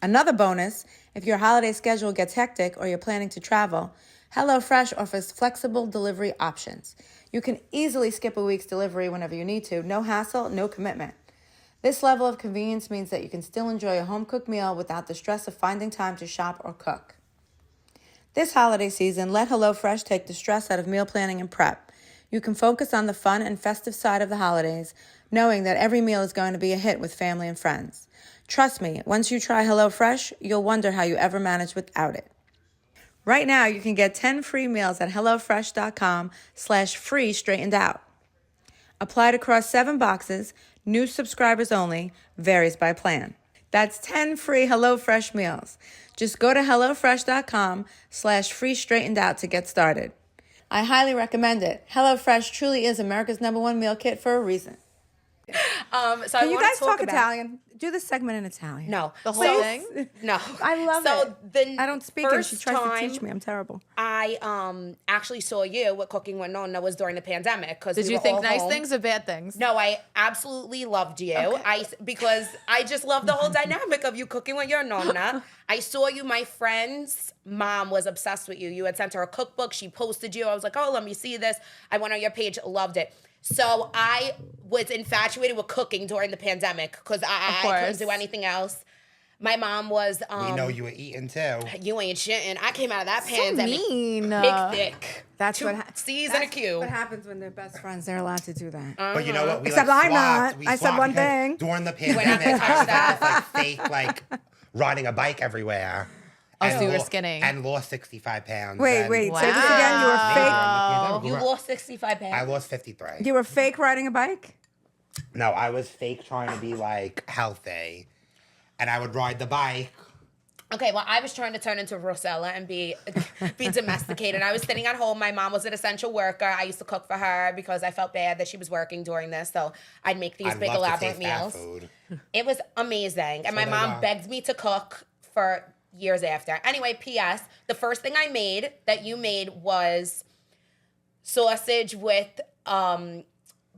Another bonus, if your holiday schedule gets hectic or you're planning to travel, HelloFresh offers flexible delivery options. You can easily skip a week's delivery whenever you need to, no hassle, no commitment. This level of convenience means that you can still enjoy a home-cooked meal without the stress of finding time to shop or cook. This holiday season, let HelloFresh take the stress out of meal planning and prep. You can focus on the fun and festive side of the holidays, knowing that every meal is going to be a hit with family and friends. Trust me, once you try HelloFresh, you'll wonder how you ever managed without it. Right now, you can get 10 free meals at HelloFresh.com/free straightened out. Applied across 7 boxes, new subscribers only, varies by plan. That's 10 free HelloFresh meals. Just go to HelloFresh.com/free straightened out to get started. I highly recommend it. HelloFresh truly is America's #1 meal kit for a reason. So Can I you wanna guys talk about, Italian? Do the segment in Italian. No. The whole So- thing? No. I love so it. The I don't speak it. She first tries to time teach me. I'm terrible. I actually saw you with Cooking with Nona was during the pandemic. Did you think nice things or bad things? No, I absolutely loved you. Because I just love the whole dynamic of you cooking with your Nona. I saw you. My friend's mom was obsessed with you. You had sent her a cookbook. She posted you. I was like, oh, let me see this. I went on your page, loved it. So I was infatuated with cooking during the pandemic because I couldn't do anything else. My mom was. We know you were eating too. You ain't shitting. I came out of that So pandemic. mean. Big thick. That's Two what C's and a Q. What happens when they're best friends? They're allowed to do that. But you know what? We Except like I'm swapped. not. We I said swapped one because thing. During the I pandemic, touched I was that. like fake, like riding a bike everywhere. Oh, so you were lo- skinny. And lost 65 pounds. Wait, and- wait. Say this again. You were Wow. You lost 65 pounds. I lost 53. fake. You were fake riding a bike. No, I was fake trying to be like healthy. And I would ride the bike. Okay, well, I was trying to turn into Rosella and be domesticated. I was sitting at home. My mom was an essential worker. I used to cook for her because I felt bad that she was working during this. So I'd make these I'd big love to elaborate taste that meals. food. It was amazing. And So my they mom are. begged me to cook for years after. Anyway, P.S. The first thing I made that you made was sausage with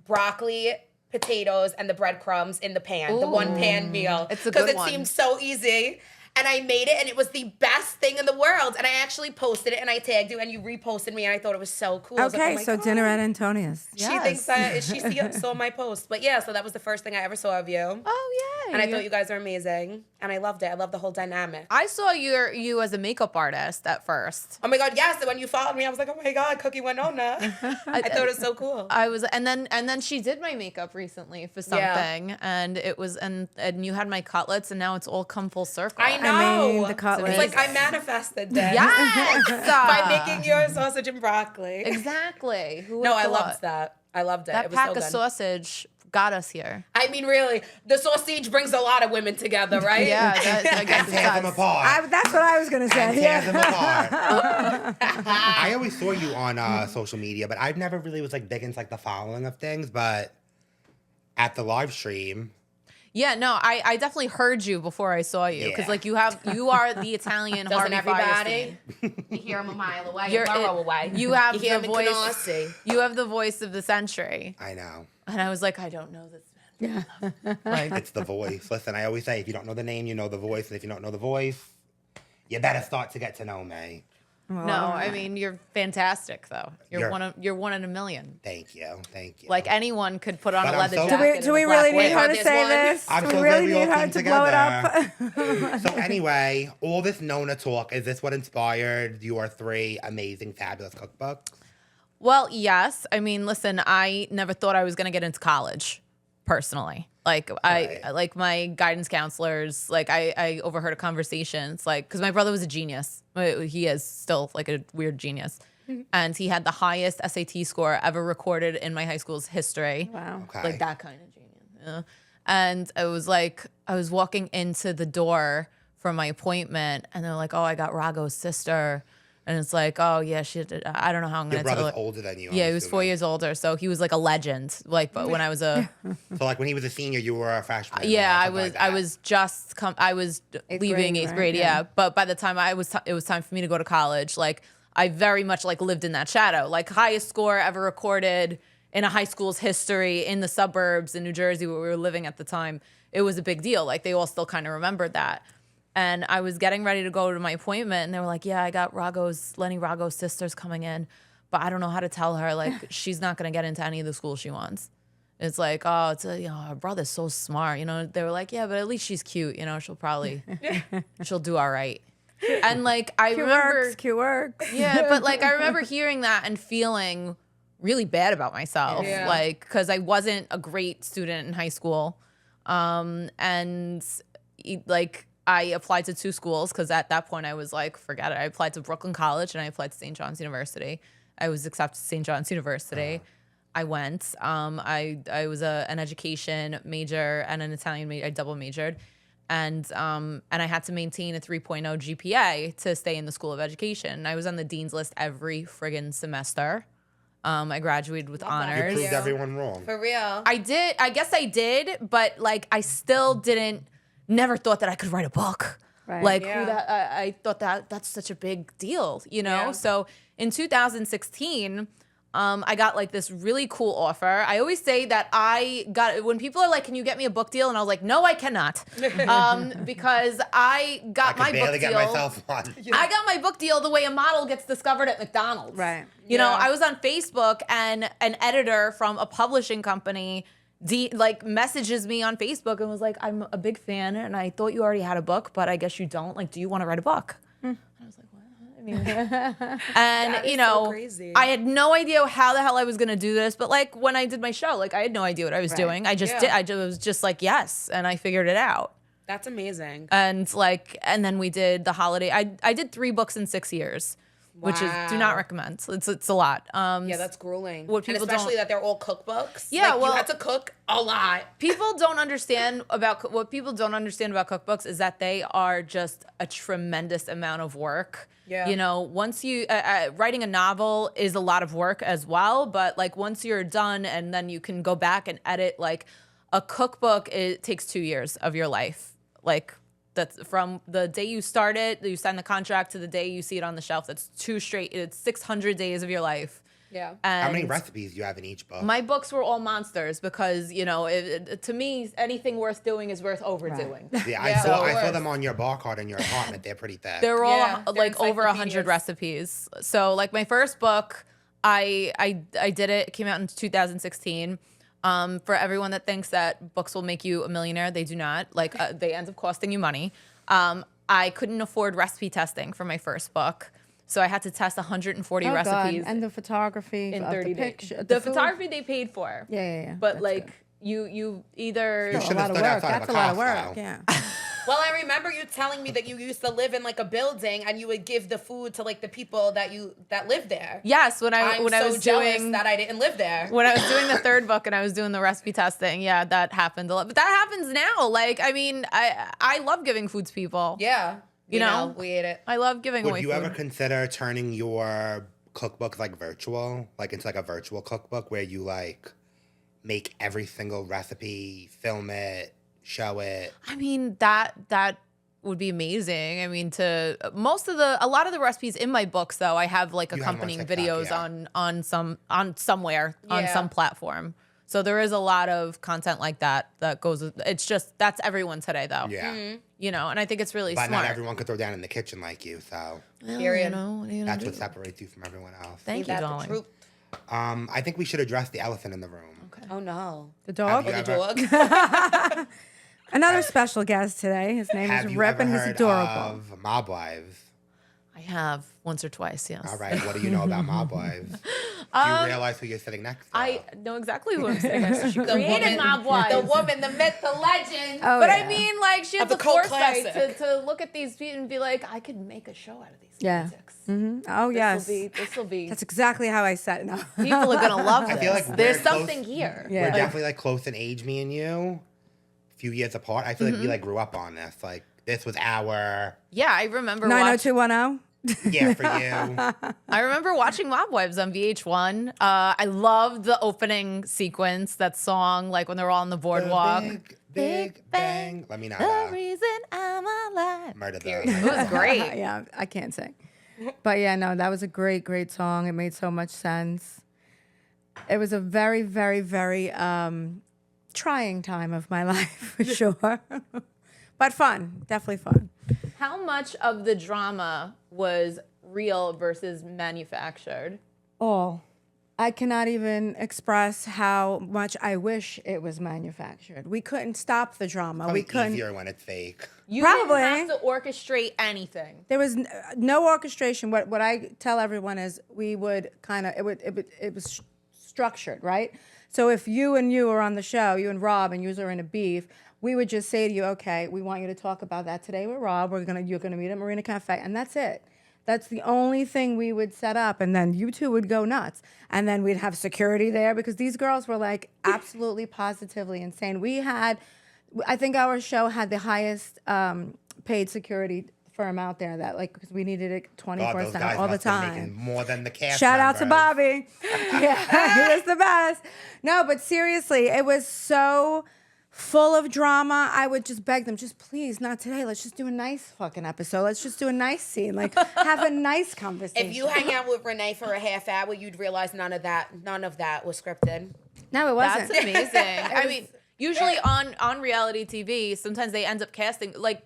broccoli, potatoes, and the breadcrumbs in the pan. The one pan meal. It's a Because good it one. seemed so easy. And I made it, and it was the best thing in the world. And I actually posted it, and I tagged you, and you reposted me, and I thought it was so cool. I was like, Okay, oh my so God. dinner at Antonia's. She thinks that saw my post. But yeah, so that was the first thing I ever saw of you. Oh, yay. And I thought you guys were amazing. And I loved it. I loved the whole dynamic. I saw you as a makeup artist at first. Oh my God, yes. And when you followed me, I was like, oh my God, Cookie Winona. I thought it was so cool. I was, and then she did my makeup recently for something, and it was, and you had my cutlets, and now it's all come full circle. I know. I mean, the cutlets. It's like I manifested this. Yes, By making your sausage and broccoli. exactly. Who No, would've I thought? loved that. I loved it. That It was pack so of good. sausage got us here. I mean, really, the sausage brings a lot of women together, right? Yeah, I guess And it tear them does. apart. That's what I was gonna And say. tear Yeah. them apart. I always saw you on social media, but I've never really was like big into like the following of things. But at the live stream, Yeah, no, I definitely heard you before I saw you because Yeah. like you are the Italian Doesn't Harvey everybody? Firestein. You hear them a mile away, You're a borough away. You have You hear the them in voice. Canarsie. You have the voice of the century, I know. and I was like, I don't know this man. Like, It's the voice. Listen, I always say if you don't know the name, you know the voice. And if you don't know the voice, you better start to get to know me. no, I mean you're fantastic though. You're You're- one in a million. Thank you. Thank you. Like anyone could put on But a I'm leather so- jacket. Do we and a really black need wig. her to There's say one. this? I'm Do so we glad really we need all her came to blow it up? So anyway, all this Nona talk, is this what inspired your 3 amazing, fabulous cookbooks? Well, yes. I mean, listen, I never thought I was going to get into college personally. Like Right. I like my guidance counselors, like I overheard a conversation. It's like, cause my brother was a genius. He is still like a weird genius. And he had the highest SAT score ever recorded in my high school's history. Wow. Okay. Like that kind of genius. Yeah. And it was like, I was walking into the door for my appointment and they're like, oh, I got Rago's sister. And it's like, oh yeah, I don't know how I'm Your going to tell brother's her. older than you. Yeah, I'm he was 4 assuming. years older, so he was like a legend. Like, but when I was a So like when he was a senior, you were a freshman. or yeah, I something was like I that. was just I was leaving grade, eighth right? grade. Yeah. Yeah, but by the time it was time for me to go to college. Like I very much like lived in that shadow. Like highest score ever recorded in a high school's history in the suburbs in New Jersey where we were living at the time. It was a big deal. Like they all still kind of remembered that. And I was getting ready to go to my appointment, and they were like, "Yeah, I got Lenny Rago's sister's coming in, but I don't know how to tell her. Like, she's not gonna get into any of the schools she wants." It's like, oh, her brother's so smart, They were like, "Yeah, but at least she's cute, She'll probably, she'll do all right." And like, I remember, Q works. yeah, but like, I remember hearing that and feeling really bad about myself, Yeah. like, because I wasn't a great student in high school, and like. I applied to 2 schools because at that point I was like, forget it. I applied to Brooklyn College and I applied to St. John's University. I was accepted to St. John's University. I went. I was an education major and an Italian major. I double majored, and I had to maintain a 3.0 GPA to stay in the School of Education. And I was on the dean's list every friggin' semester. I graduated with honors. You proved everyone wrong. For real. I did. I guess I did, but like I still never thought that I could write a book. Right. Like Yeah. I thought that's such a big deal, you know? Yeah. So in 2016, I got like this really cool offer. I always say that when people are like, can you get me a book deal? And I was like, no, I cannot. Because I got my book barely deal. get myself one. I got my book deal the way a model gets discovered at McDonald's. Right. You know, Yeah. I was on Facebook and an editor from a publishing company messages me on Facebook and was like, I'm a big fan and I thought you already had a book, but I guess you don't. Like, do you want to write a book? And I was like, what? I mean, and is you know, so crazy. I had no idea how the hell I was going to do this, but like when I did my show, like I had no idea what I was doing. I just Yeah. did. Was just like, yes. And I figured it out. That's amazing. And then we did the holiday. I did 3 books in 6 years, which is do not Wow. recommend. It's a lot. Yeah, that's grueling. What And people especially don't- that they're all cookbooks. Yeah, Like, well- you had to cook a lot. People don't understand about cookbooks is that they are just a tremendous amount of work. Yeah. You know, once you writing a novel is a lot of work as well, but like once you're done and then you can go back and edit, like a cookbook, it takes 2 years of your life. Like that's from the day you start it, you sign the contract to the day you see it on the shelf. That's it's 600 days of your life. Yeah. And How many recipes do you have in each book? my books were all monsters because, you know, to me, anything worth doing is worth overdoing. Yeah, Yeah, I of saw course. them on your bar card in your apartment. They're pretty thick. They're all Yeah, they're like over 100 encyclopedias. recipes. So like my first book, I did it. It came out in 2016. For everyone that thinks that books will make you a millionaire, they do not. Like they end up costing you money. I couldn't afford recipe testing for my first book. So I had to test 140 Oh, God. recipes And the photography in of 30 the days. picture. The food. photography they paid for. Yeah. But That's like good. you either You A should lot have of stood work. outside of That's a a lot of Costco. work. Yeah. Well, I remember you telling me that you used to live in like a building and you would give the food to like the people that live there. yes, when I I'm was so jealous doing that I didn't live there. when I was doing the third book and I was doing the recipe testing, yeah, that happened a lot. But that happens now. Like, I mean, I love giving food to people. Yeah. You know? we ate it. I love giving Would away you food. ever consider turning your cookbook like virtual, like into like a virtual cookbook where you like make every single recipe, film it, show it? I mean, that would be amazing. I mean, a lot of the recipes in my books though, I have like You have them on accompanying TikTok, videos yeah. on somewhere on Yeah. some platform. So there is a lot of content like that goes. It's just that's everyone today though. Yeah. You know, and I think it's really But smart. not everyone could throw down in the kitchen like you, so Well, Period. You know, what are you gonna that's do? what separates you from everyone else. Thank Ain't you, that the darling. truth? I think we should address the elephant in the room. Okay. Oh no. The dog. Have The you dog. Another special guest today. His name Have is you Rip ever and he's heard adorable. of Mob Wives? I have once or twice. Yes. All right, what do you know about Mob Wives? Do you realize who you're sitting next to? I know exactly who I'm sitting next to. She The created woman, Mob Wives. the woman, the myth, the legend. Oh, But yeah. I mean, like, she has Of the the cult foresight classic. to look at these people and be like, I could make a show out of these Yeah. musics. Oh, yes. This will be. That's exactly how I said it. No. People are gonna love this. I feel like we're There's close- something here. Yeah. We're Like- definitely like close in age, me and you. A few years apart. I feel like we like grew up on this. Like this was our Yeah, I remember. 90210. yeah for you. I remember watching Mob Wives on VH1. I loved the opening sequence, that song, like when they're all on the boardwalk. Big bang. Let me not The reason I'm alive. murder It the. was great. Yeah, I can't sing. But yeah, no, that was a great, great song. It made so much sense. It was a very, very, very trying time of my life, for sure. But fun, definitely fun. How much of the drama was real versus manufactured? All. I cannot even express how much I wish it was manufactured. We couldn't stop the drama. We It's couldn't. easier when it's fake. You Probably. didn't have to orchestrate anything. There was no orchestration. What I tell everyone is we would kind of it was structured, right? So if you were on the show, you and Rob, and you are in a beef, we would just say to you, okay, we want you to talk about that today with Rob. You're gonna meet at Marina Cafe, and that's it. That's the only thing we would set up, and then you two would go nuts. And then we'd have security there because these girls were like absolutely positively insane. I think our show had the highest paid security firm out there that like because we needed it God, 24/7 those guys all the must have been time. making more than the cast Shout out to members. Bobby. Yeah, he was the best. No, but seriously, it was so full of drama. I would just beg them, just please, not today. Let's just do a nice fucking episode. Let's just do a nice scene. Like, have a nice conversation. If you hang out with Renee for a half hour, you'd realize none of that was scripted. No, it wasn't. That's amazing. I mean, usually on reality TV, sometimes they end up casting like,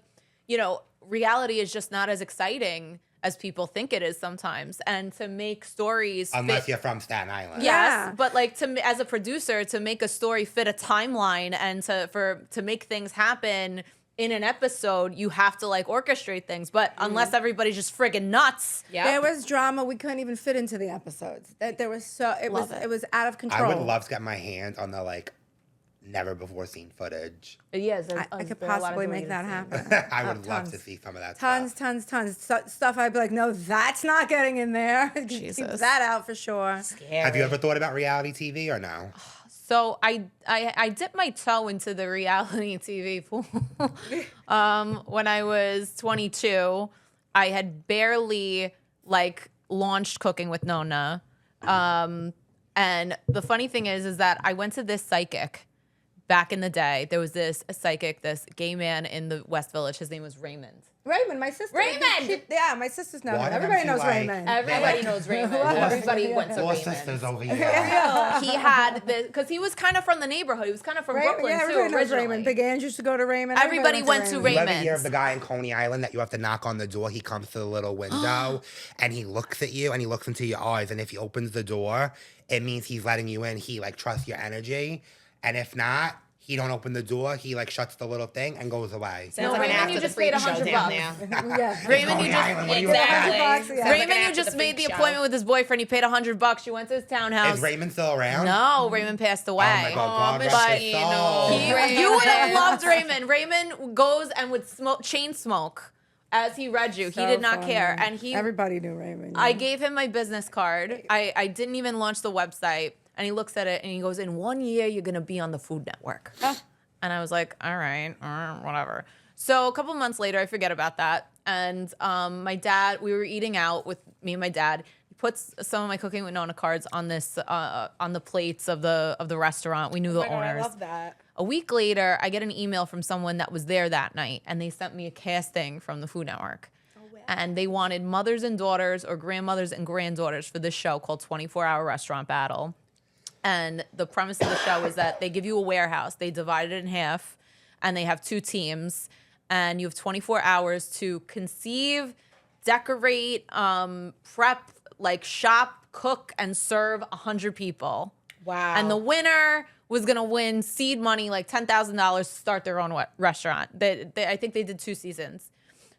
you know, reality is just not as exciting as people think it is sometimes, and to make stories Unless fit, you're from Staten Island. Yeah. yes, but like as a producer, to make a story fit a timeline and to make things happen in an episode, you have to like orchestrate things. But unless everybody's just friggin' nuts, There was drama we couldn't even fit into the episodes. There was it was out of control. I would love to get my hands on the like never before seen footage. yes, I could possibly make that happen. I would love tons. to see some of that Tons, stuff. tons. Stuff I'd be like, no, that's not getting in there. Keep Jesus. that out for sure. Have you ever thought about reality TV or no? So I dipped my toe into the reality TV pool when I was 22. I had barely like launched Cooking with Nona, and the funny thing is that I went to this psychic back in the day. There was this psychic, this gay man in the West Village. His name was Raymond. Raymond, my sister. Raymond! Yeah, my sisters know Why him. did Everybody I knows feel like- Raymond. Everybody knows Raymond. Everybody went to Four Raymond. sisters over here. He had the because he was kind of from the neighborhood. He was kind of from Brooklyn yeah, too. everybody knows Originally. Raymond. Big Ange used to go to Raymond. Everybody went to You ever hear Raymond's. of the guy in Coney Island that you have to knock on the door? He comes to the little window and he looks at you and he looks into your eyes. And if he opens the door, it means he's letting you in. He like trusts your energy. And if not, he don't open the door. He like shuts the little thing and goes away. No, like an Raymond, after you the just paid freak show $100. down there. Yeah. Raymond, Coney you just Island, what do you Exactly. $100, yeah. Like Raymond, an you after just the made the freak show. appointment with his boyfriend. He paid $100. You went to his townhouse. Is Raymond still around? No, Raymond passed away. Oh my God, God but rest his soul. You would have loved Raymond. Raymond goes and would chain smoke as he read you. He So did not funny. care, and he. Everybody knew Raymond. I gave him my business card. I didn't even launch the website, and he looks at it and he goes, "In 1 year, you're gonna be on the Food Network." And I was like, all right, whatever. So a couple months later, I forget about that. And my dad, we were eating out with me and my dad. He puts some of my Cooking with Nona cards on this on the plates of the restaurant. We knew the owners. I love that. A week later, I get an email from someone that was there that night, and they sent me a casting from the Food Network. And they wanted mothers and daughters or grandmothers and granddaughters for this show called 24-Hour Restaurant Battle. And the premise of the show is that they give you a warehouse. They divide it in half, and they have 2 teams. And you have 24 hours to conceive, decorate, prep, like shop, cook, and serve 100 people. Wow. And the winner was going to win seed money, like $10,000 to start their own restaurant. I think they did 2 seasons.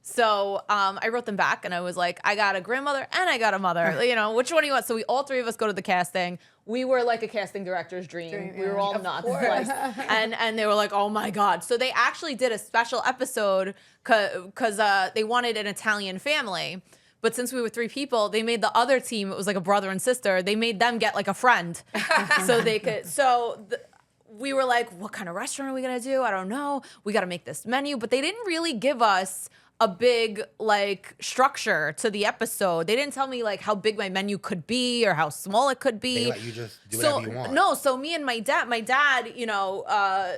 So I wrote them back, and I was like, I got a grandmother and I got a mother. You know, which one do you want? So we all 3 of us go to the casting. We were like a casting director's dream. We were all nuts. Like, and they were like, oh my God. So they actually did a special episode because they wanted an Italian family. But since we were 3 people, they made the other team, it was like a brother and sister, they made them get like a friend. So they could, we were like, what kind of restaurant are we going to do? I don't know. We got to make this menu. But they didn't really give us a big like structure to the episode. They didn't tell me like how big my menu could be or how small it could be. They let you just do whatever you want. No, so me and my dad, you know,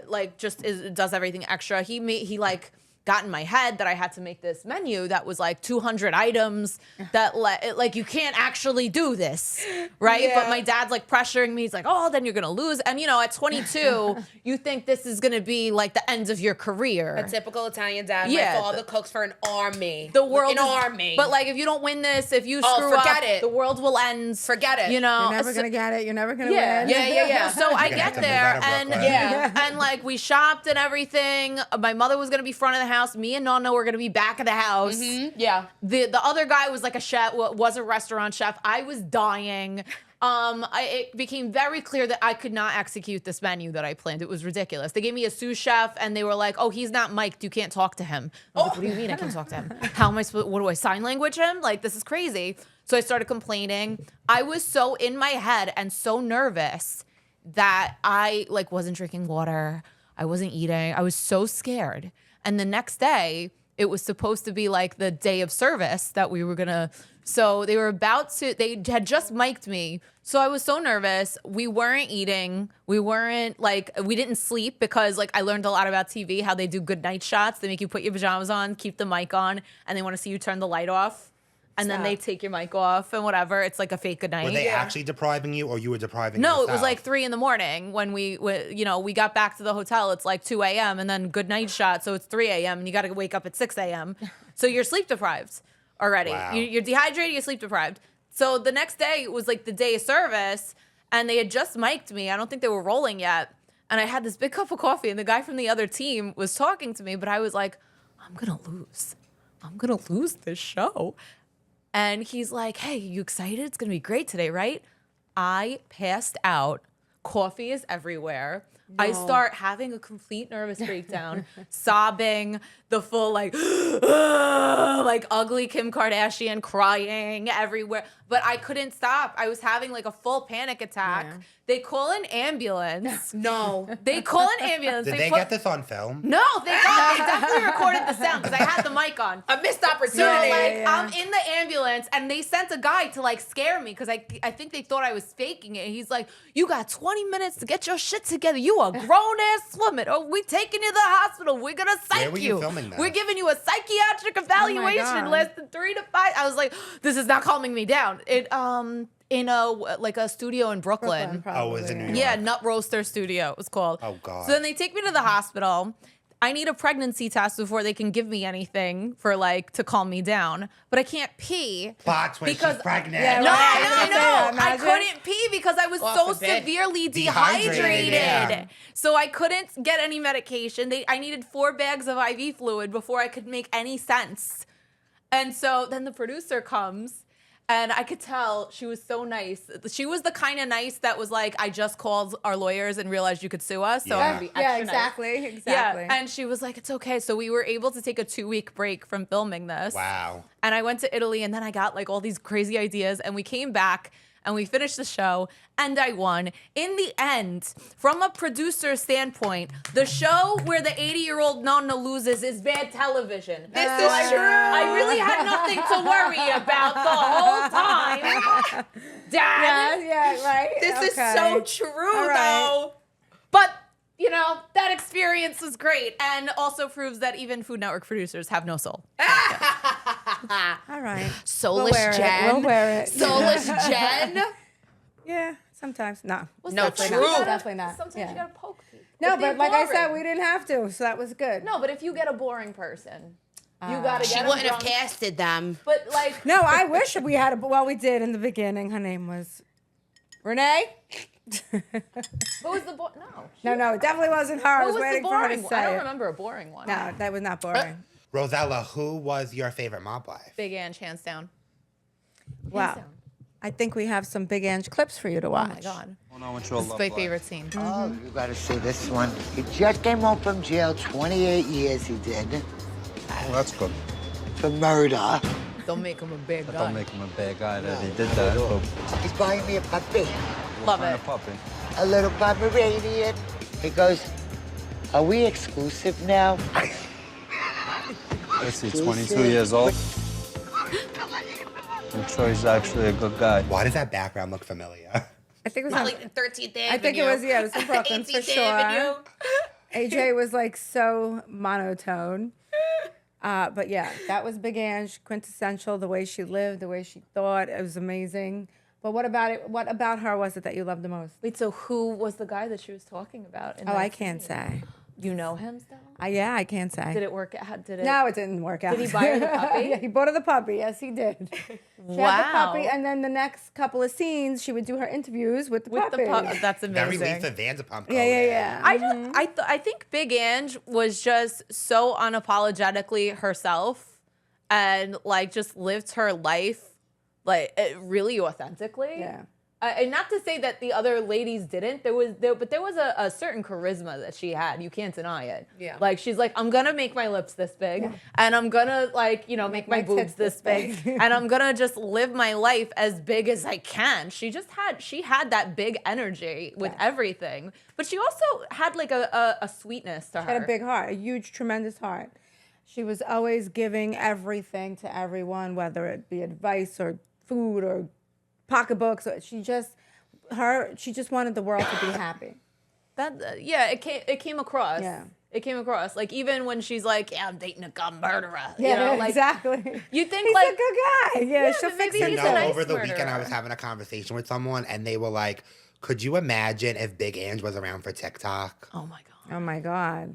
like just does everything extra. He like got in my head that I had to make this menu that was like 200 items that like you can't actually do this, right? Yeah. But my dad's like pressuring me. He's like, oh, then you're gonna lose. And you know, at 22, you think this is gonna be like the end of your career. A typical Italian dad. Yeah. My father cooks for an army. The world an army. But like, if you don't win this, if you screw forget up, it. the world will end. Forget it. You know, You're never going to get it. You're never going to yeah, win. Yeah. So I You're gonna get have to move there out of and Brooklyn. and like we shopped and everything. My mother was gonna be front of the house. Me and Nona were gonna be back of the house. Yeah. The other guy was like a chef, was a restaurant chef. I was dying. It became very clear that I could not execute this menu that I planned. It was ridiculous. They gave me a sous chef, and they were like, "Oh, he's not mic'd. You can't talk to him." I was like, "What do you mean I can't talk to him? How am I supposed? What do I sign language him? Like this is crazy." So I started complaining. I was so in my head and so nervous that I like wasn't drinking water. I wasn't eating. I was so scared. And the next day, it was supposed to be like the day of service that we were gonna. So they had just mic'd me. So I was so nervous. We weren't eating. We didn't sleep because like I learned a lot about TV, how they do good night shots. They make you put your pajamas on, keep the mic on, and they want to see you turn the light off. And then they take your mic off and whatever. It's like a fake good night. Were they actually depriving you, or you were depriving yourself? No, it was like 3 a.m. when we got back to the hotel. It's like 2 a.m. and then good night shot. So it's 3 a.m. and you got to wake up at 6 a.m. So you're sleep deprived already. Wow. You're dehydrated, you're sleep deprived. So the next day was like the day of service and they had just mic'd me. I don't think they were rolling yet. And I had this big cup of coffee and the guy from the other team was talking to me, but I was like, I'm going to lose. I'm going to lose this show. And he's like, hey, you excited? It's going to be great today, right? I passed out. Coffee is everywhere. No. I start having a complete nervous breakdown, sobbing, the full like ugly Kim Kardashian, crying everywhere. But I couldn't stop. I was having like a full panic attack. Yeah. They call an ambulance. No. They call an ambulance. Did they get this on film? No, they definitely recorded the sound because I had the mic on. A missed opportunity. So I'm in the ambulance and they sent a guy to like scare me because I think they thought I was faking it. He's like, you got 20 minutes to get your shit together. You a grown-ass woman. Oh, we taking you to the hospital. We're going to psych you. Where were you filming that? We're giving you a psychiatric evaluation less than 3 to 5. I was like, this is not calming me down. It in a studio in Brooklyn. Oh, was it New York? Yeah, Nut Roaster Studio it was called. Oh God. So then they take me to the hospital. I need a pregnancy test before they can give me anything for like to calm me down. But I can't pee. Plot twist, she's pregnant. Yeah, no. I couldn't pee because I was so severely dehydrated. Yeah. So I couldn't get any medication. I needed 4 bags of IV fluid before I could make any sense. And so then the producer comes. And I could tell she was so nice. She was the kind of nice that was like, I just called our lawyers and realized you could sue us. So I'm going to be extra nice. Exactly. Yeah, and she was like, it's okay. So we were able to take a 2-week break from filming this. Wow. And I went to Italy and then I got like all these crazy ideas and we came back and we finished the show and I won. In the end, from a producer standpoint, the show where the 80-year-old Nona loses is bad television. This is true. I really had nothing to worry about the whole time. Dad. Yeah, right. This is so true, though. But, you know, that experience was great and also proves that even Food Network producers have no soul. All right. Soulless Jen. We'll wear it. Soulless Jen. Yeah, sometimes. No. Well, No, sometimes true. you gotta- Definitely not. Sometimes Yeah. you gotta poke people. No, It'd be but like I said, boring. we didn't have to, so that was good. No, but if you get a boring person, you gotta She get wouldn't them have drunk. casted them. But like, No, I wish we had well, we did in the beginning. Her name was Renee. who was the No, it definitely wasn't her. I Who was was the waiting for her to boring one? say I don't it. remember a boring one. No, that was not boring. Rosella, who was your favorite mob wife? Big Ange, hands down. Wow. down. I think we have some Big Ange clips for you to watch. Oh my god, This this is my favorite scene. Oh, you gotta see this one. He just came home from jail, 28 years he did, Well, that's good. for murder. Don't make him a big That guy. don't make him a bad guy that he did that. But He's buying me a puppy, Love kind it. of puppy. a little Pomeranian. He goes, are we exclusive now? Let's see, 22 years old. I'm sure he's actually a good guy. Why does that background look familiar? I think it was Probably on, 13th Avenue. I think it was, it was in Brooklyn for 18th sure. Avenue. AJ was like so monotone. But yeah, that was Big Ange, quintessential, the way she lived, the way she thought. It was amazing. But what about it? What about her was it that you loved the most? Wait, so who was the guy that she was talking about? In Oh, that I can't scene? say. You know him still? Yeah, I can't say. Did it work out? Did it? No, it didn't work out. Did he buy her the puppy? Yeah, he bought her the puppy. Yes, he did. She had the puppy, and then the next couple of scenes, she would do her interviews with the puppy. That's Very amazing. Lisa Vanderpump. Yeah. I think Big Ange was just so unapologetically herself, and like just lived her life like really authentically. Yeah. And not to say that the other ladies didn't. There was a certain charisma that she had. You can't deny it. Yeah. Like she's like, I'm gonna make my lips this big, and I'm gonna like make my boobs tits this big, and I'm gonna just live my life as big as I can. She had that big energy with everything, but she also had like a sweetness to her. She had a big heart, a huge, tremendous heart. She was always giving everything to everyone, whether it be advice or food or pocketbooks. She just wanted the world to be happy. It came across. Yeah. It came across. Like, even when she's like, yeah, I'm dating a gun murderer. Yeah, you know, like, exactly. You think He's like a good guy. Yeah, she'll but fix maybe it. he's You know, a nice over the weekend I murderer. was having a conversation with someone and they were like, could you imagine if Big Ange was around for TikTok? Oh my God. Oh my God.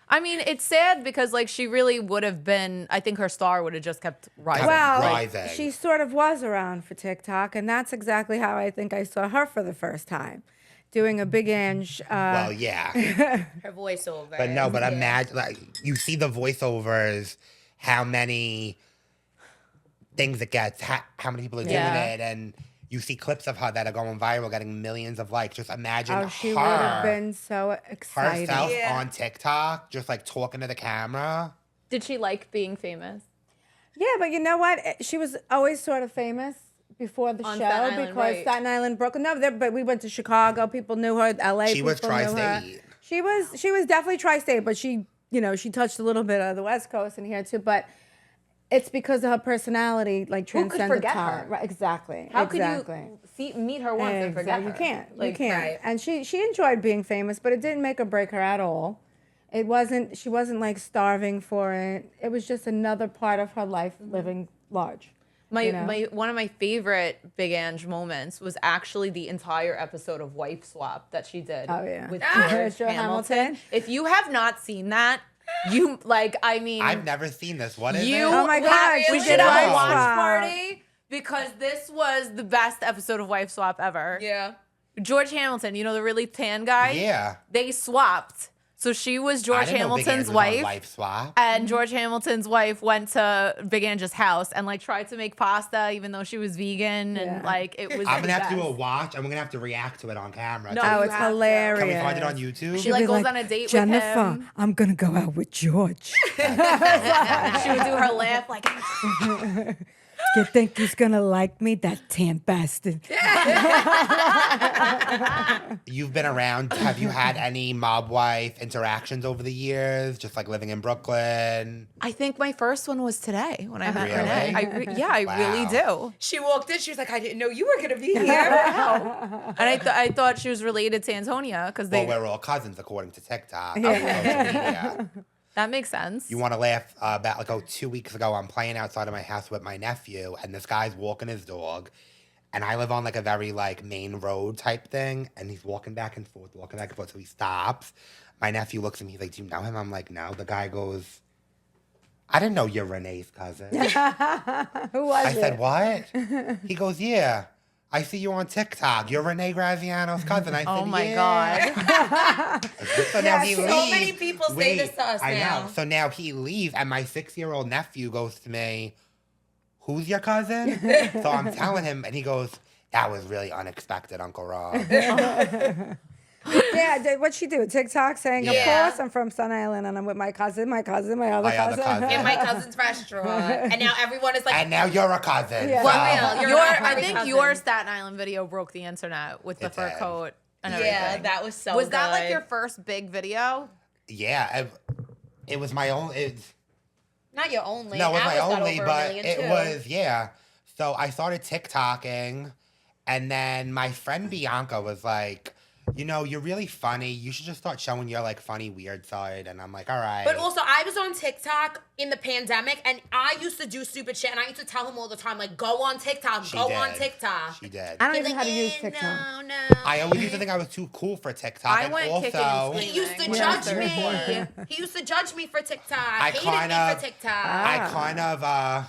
I mean, it's sad because like she really would have been, I think her star would have just kept rising. Well, Rising. she sort of was around for TikTok, and that's exactly how I think I saw her for the first time, doing a Big Ange. Well, yeah. Her voiceover. But no, but imagine, like, you see the voiceovers, how many things it gets, how many people are doing Yeah. it, and you see clips of her that are going viral, getting millions of likes. Just imagine Oh, she would have been so excited. herself on TikTok, just like talking to the camera. Did she like being famous? Yeah, but you know what? She was always sort of famous before the On show Staten Island, because right. Staten Island, Brooklyn. No, but we went to Chicago. People knew her. LA. She was people knew her. tri-state. She was definitely tri-state, but she touched a little bit of the West Coast and here too. But it's because of her personality, like Who could transcended forget time. her? Right, exactly. How exactly. could you meet her once and forget her? You can't. You Like, can't. right. And she enjoyed being famous, but it didn't make or break her at all. She wasn't like starving for it. It was just another part of her life living large. My one of my favorite Big Ange moments was actually the entire episode of Wife Swap that she did Oh, yeah. with George George Hamilton. Hamilton. If you have not seen that, I've never seen this. What is you it? Oh my God, we she should did have a Wife watch Swap. party because this was the best episode of Wife Swap ever. Yeah. George Hamilton, you know, the really tan guy? Yeah. They swapped. So she was I George didn't know Big Ange Hamilton's was on wife. Wife Swap. And George Hamilton's wife went to Big Ange's house and like tried to make pasta even though she was vegan and like it was. I'm gonna the have to do a best. watch, and we're gonna have to react to it on camera. No, too. Oh, you it's have to. hilarious. Can we find it on YouTube? She like Be goes on a date with Jennifer, him. I'm gonna go out with George. She would do her laugh like. You think he's gonna like me, that tan bastard? You've been around. Have you had any mob wife interactions over the years? Just like living in Brooklyn? I think my first one was today when I met Really? Renee. I really do. She walked in. She was like, I didn't know you were gonna be here. And I thought she was related to Antonia because Well, we're all cousins according to TikTok. Yeah. Social media. that makes sense. You want to laugh about 2 weeks ago? I'm playing outside of my house with my nephew, and this guy's walking his dog, and I live on like a very like main road type thing, and he's walking back and forth. So he stops. My nephew looks at me. He's like, "Do you know him?" I'm like, "No." The guy goes, "I didn't know you're Renee's cousin." Who was I it? said, "What?" He goes, "Yeah. I see you on TikTok. You're Renee Graziano's cousin." I said, Oh my "Yeah." God. So now he so leaves. many people say this to us I now. know. So now he leaves, and my 6-year-old nephew goes to me, "Who's your cousin?" So I'm telling him, and he goes, "That was really unexpected, Uncle Rob." Yeah, what'd she do? TikTok saying, Yeah. of course, I'm from Staten Island and I'm with my cousin, my other My other cousin. cousin. In my cousin's restaurant. And now everyone is like, And now you're a cousin. Yeah. so- For real, Your, not I my think cousin. your Staten Island video broke the internet with the It fur did. coat and everything. yeah, that was so Was that like good. your first big video? Yeah, it was my own. Not your only. No, it was my Ours got only, over a but million, it too. was, yeah. So I started TikToking, and then my friend Bianca was like, "You know, you're really funny. You should just start showing your like funny weird side." And I'm like, "All right." But also, I was on TikTok in the pandemic, and I used to do stupid shit, and I used to tell him all the time, like, go on TikTok, She go did. on TikTok. She did. I don't He's even know like, how to use "Eh, TikTok. No. I always used to think I was too cool for TikTok. I and went also, kicking and screaming. He used to when I judge started me. before. He used to judge me for TikTok. I Hated kind me of, for TikTok. I kind of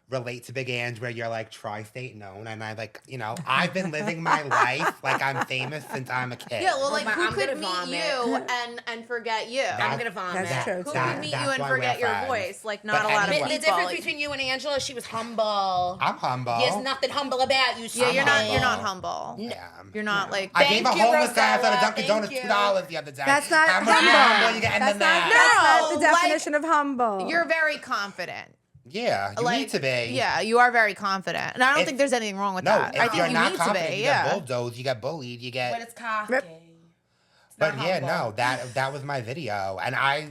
relate to Big Ange where you're like tri-state known, and I like, you know, I've been living my life like I'm famous since I'm a kid. Yeah, well, like, my- who I'm could gonna meet vomit. you and forget you? I'm gonna vomit. That's true. Who That- could meet that's you and why we're forget your friends. voice? Like, not But a lot of anyway- people. The difference between you and Angela, she was humble. I'm humble. There's nothing humble about you. Yeah, you're not. humble. You're not humble. Yeah. You're not like. I gave a Thank you, homeless guy outside of Rosella. Dunkin' Thank Donuts you. $2 the other day. That's not How much humble. humble you getting That's than not, that? that's not the No, like, definition of humble. You're very confident. Yeah, you Like, need to be. Yeah, you are very confident, and I don't If- think there's anything wrong with No, that. if I think you're you not need confident, to be. you Yeah. get bulldozed, you get bullied, you get. But it's cocky. Rip. It's But not yeah, humble. no, that was my video, and I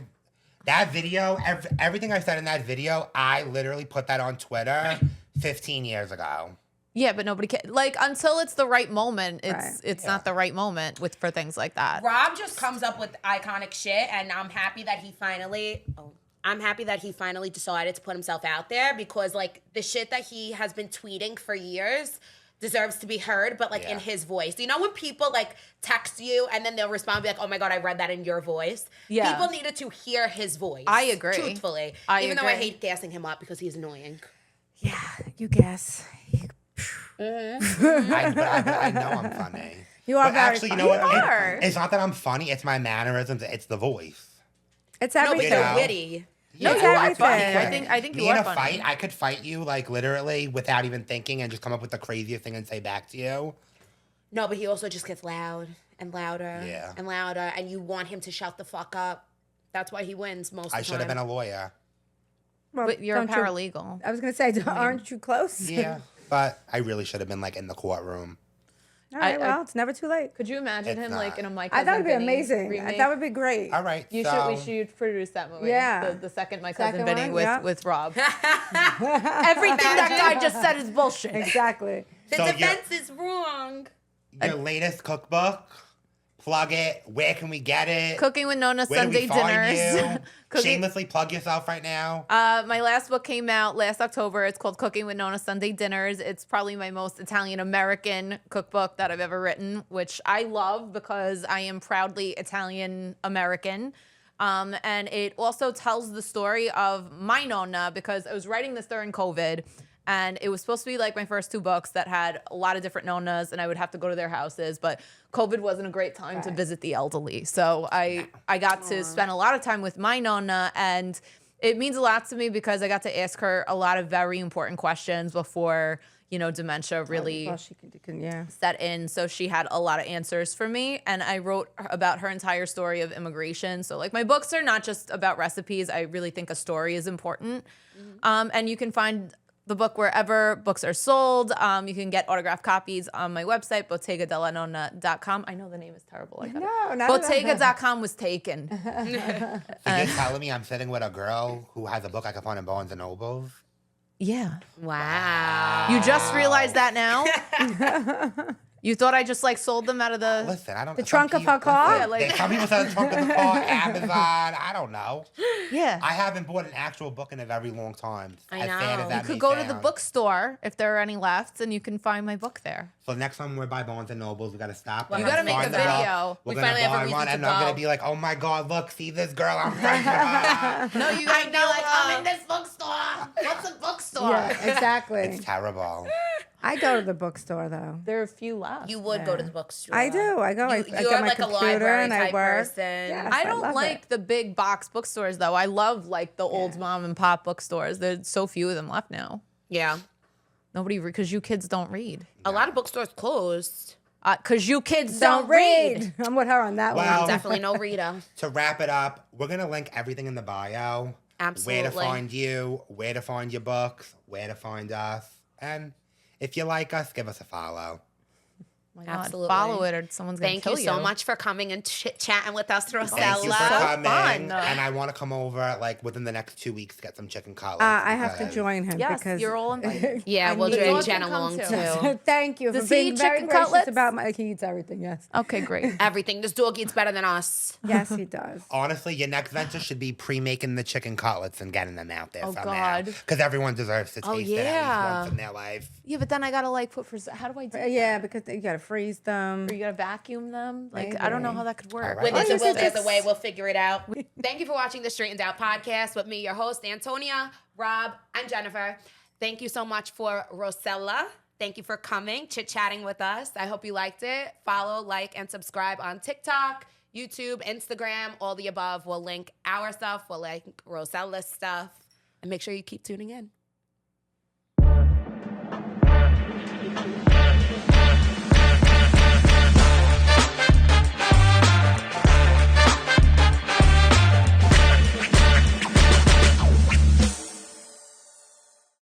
That video, everything I said in that video, I literally put that on Twitter 15 years ago. Yeah, but nobody can until it's the right moment. It's Yeah. not the right moment for things like that. Rob just comes up with iconic shit, and I'm happy that he finally. I'm happy that he finally decided to put himself out there because like the shit that he has been tweeting for years deserves to be heard, but like in his voice. You know when people like text you and then they'll respond and be like, "Oh my god, I read that in your voice." Yeah. People needed to hear his voice. I agree. Truthfully, even though I hate gassing him up because he's annoying. Yeah, you guess. I know I'm funny. You are But very actually, funny. you know what? You are. It's not that I'm funny. It's my mannerisms. It's the voice. It's No, but everything. you're know. witty. No, It's you are everything. funny. I think Me you in are a funny. fight, I could fight you like literally without even thinking and just come up with the craziest thing and say back to you. No, but he also just gets loud and louder Yeah. and louder, and you want him to shut the fuck up. That's why he wins most of the I time. should have been a lawyer. Well, But you're a don't you- paralegal. I was going to say, aren't you close? Yeah, but I really should have been like in the courtroom. All right, I- well, it's never too late. Could you imagine It's him not. in a Mike? I thought it'd be Cousin Vinny amazing. remake? That would be great. All right, We so should produce that movie. Yeah. The second My Cousin Second Vinny one, with yeah. with Rob. Everything that guy just said is bullshit. Exactly. The So defense is wrong. your latest cookbook, plug it. Where can we get it? Cooking with Nona Where do Sunday we find dinners. you? Shamelessly plug yourself right now. My last book came out last October. It's called Cooking with Nona Sunday Dinners. It's probably my most Italian-American cookbook that I've ever written, which I love because I am proudly Italian-American. And it also tells the story of my Nona because I was writing this during COVID. And it was supposed to be like my first two books that had a lot of different Nonas, and I would have to go to their houses. But COVID wasn't a great time to visit the elderly. So I got to spend a lot of time with my Nona, and it means a lot to me because I got to ask her a lot of very important questions before, dementia really Well, she can, yeah. set in. So she had a lot of answers for me, and I wrote about her entire story of immigration. So like my books are not just about recipes. I really think a story is important. And you can find the book wherever books are sold. You can get autographed copies on my website, bottegadellanona.com. I know the name is terrible. I got No, it. not at all. Bottega.com was taken. So you're telling me I'm sitting with a girl who has a book I can find in Barnes and Nobles? Yeah. Wow. You just realized that now? You thought I just sold them out of the... Listen, I don't. The some trunk of people- her car? listen, Yeah, some people said the trunk of the car, Amazon. I don't know. Yeah. I haven't bought an actual book in a very long time. I as sad know. as that You could may go to the sound. bookstore if there are any left, and you can find my book there. So next time we're by Barnes and Nobles, we gotta stop. You and gotta make find a the book. video. We're We gonna finally have a buy reason one, to and I'm gonna go. be like, "Oh my God, look, see this girl? I'm friends with her." No, you gotta be like, I'm in this bookstore. What's a bookstore? Yeah, exactly. It's terrible. I go to the bookstore, though. There are a few left. You would go to the bookstore. I do. I go. I You're get my like a computer library and I type work. person. Yes, I I don't love like it. the big box bookstores though. I love the old mom and pop bookstores. There's so few of them left now. Yeah. Nobody, because you kids don't read. A lot of bookstores closed. Because you kids Don't read. I'm with her on that Well- one. Definitely no Rita. To wrap it up, we're gonna link everything in the bio. Where Absolutely. to find you, where to find your books, where to find us, and if you like us, give us a follow. My God, Absolutely. follow it or someone's gonna Thank kill you so much for coming and chatting with us, Rosella. Thank you for So coming, fun. and I want to come over within the next 2 weeks to get some chicken cutlets. I have to because- join him Yes, because you're all invited. Yeah, I we'll need- drag Dog Jen can come along too. too. Thank you Does for he being eat very chicken gracious cutlets? about my. He eats everything. Yes, Okay, great. Everything. This dog eats better than us. yes, he does. Honestly, your next venture should be pre-making the chicken cutlets and getting them out there Oh, somehow. God. Because everyone deserves to taste Oh, it at yeah. least once in their life. Yeah, but then I gotta put for. How do I do? that? Yeah, because you gotta freeze them. Or you gotta vacuum them. I don't know how that could work. All right. When there's Oh, a will, yes, there's a it's- way. We'll figure it out. Thank you for watching the Straightened Out podcast with me, your host, Antonia, Rob, and Jennifer. Thank you so much for Rosella. Thank you for coming, chit-chatting with us. I hope you liked it. Follow, like, and subscribe on TikTok, YouTube, Instagram, all the above. We'll link our stuff. We'll link Rosella's stuff. And make sure you keep tuning in.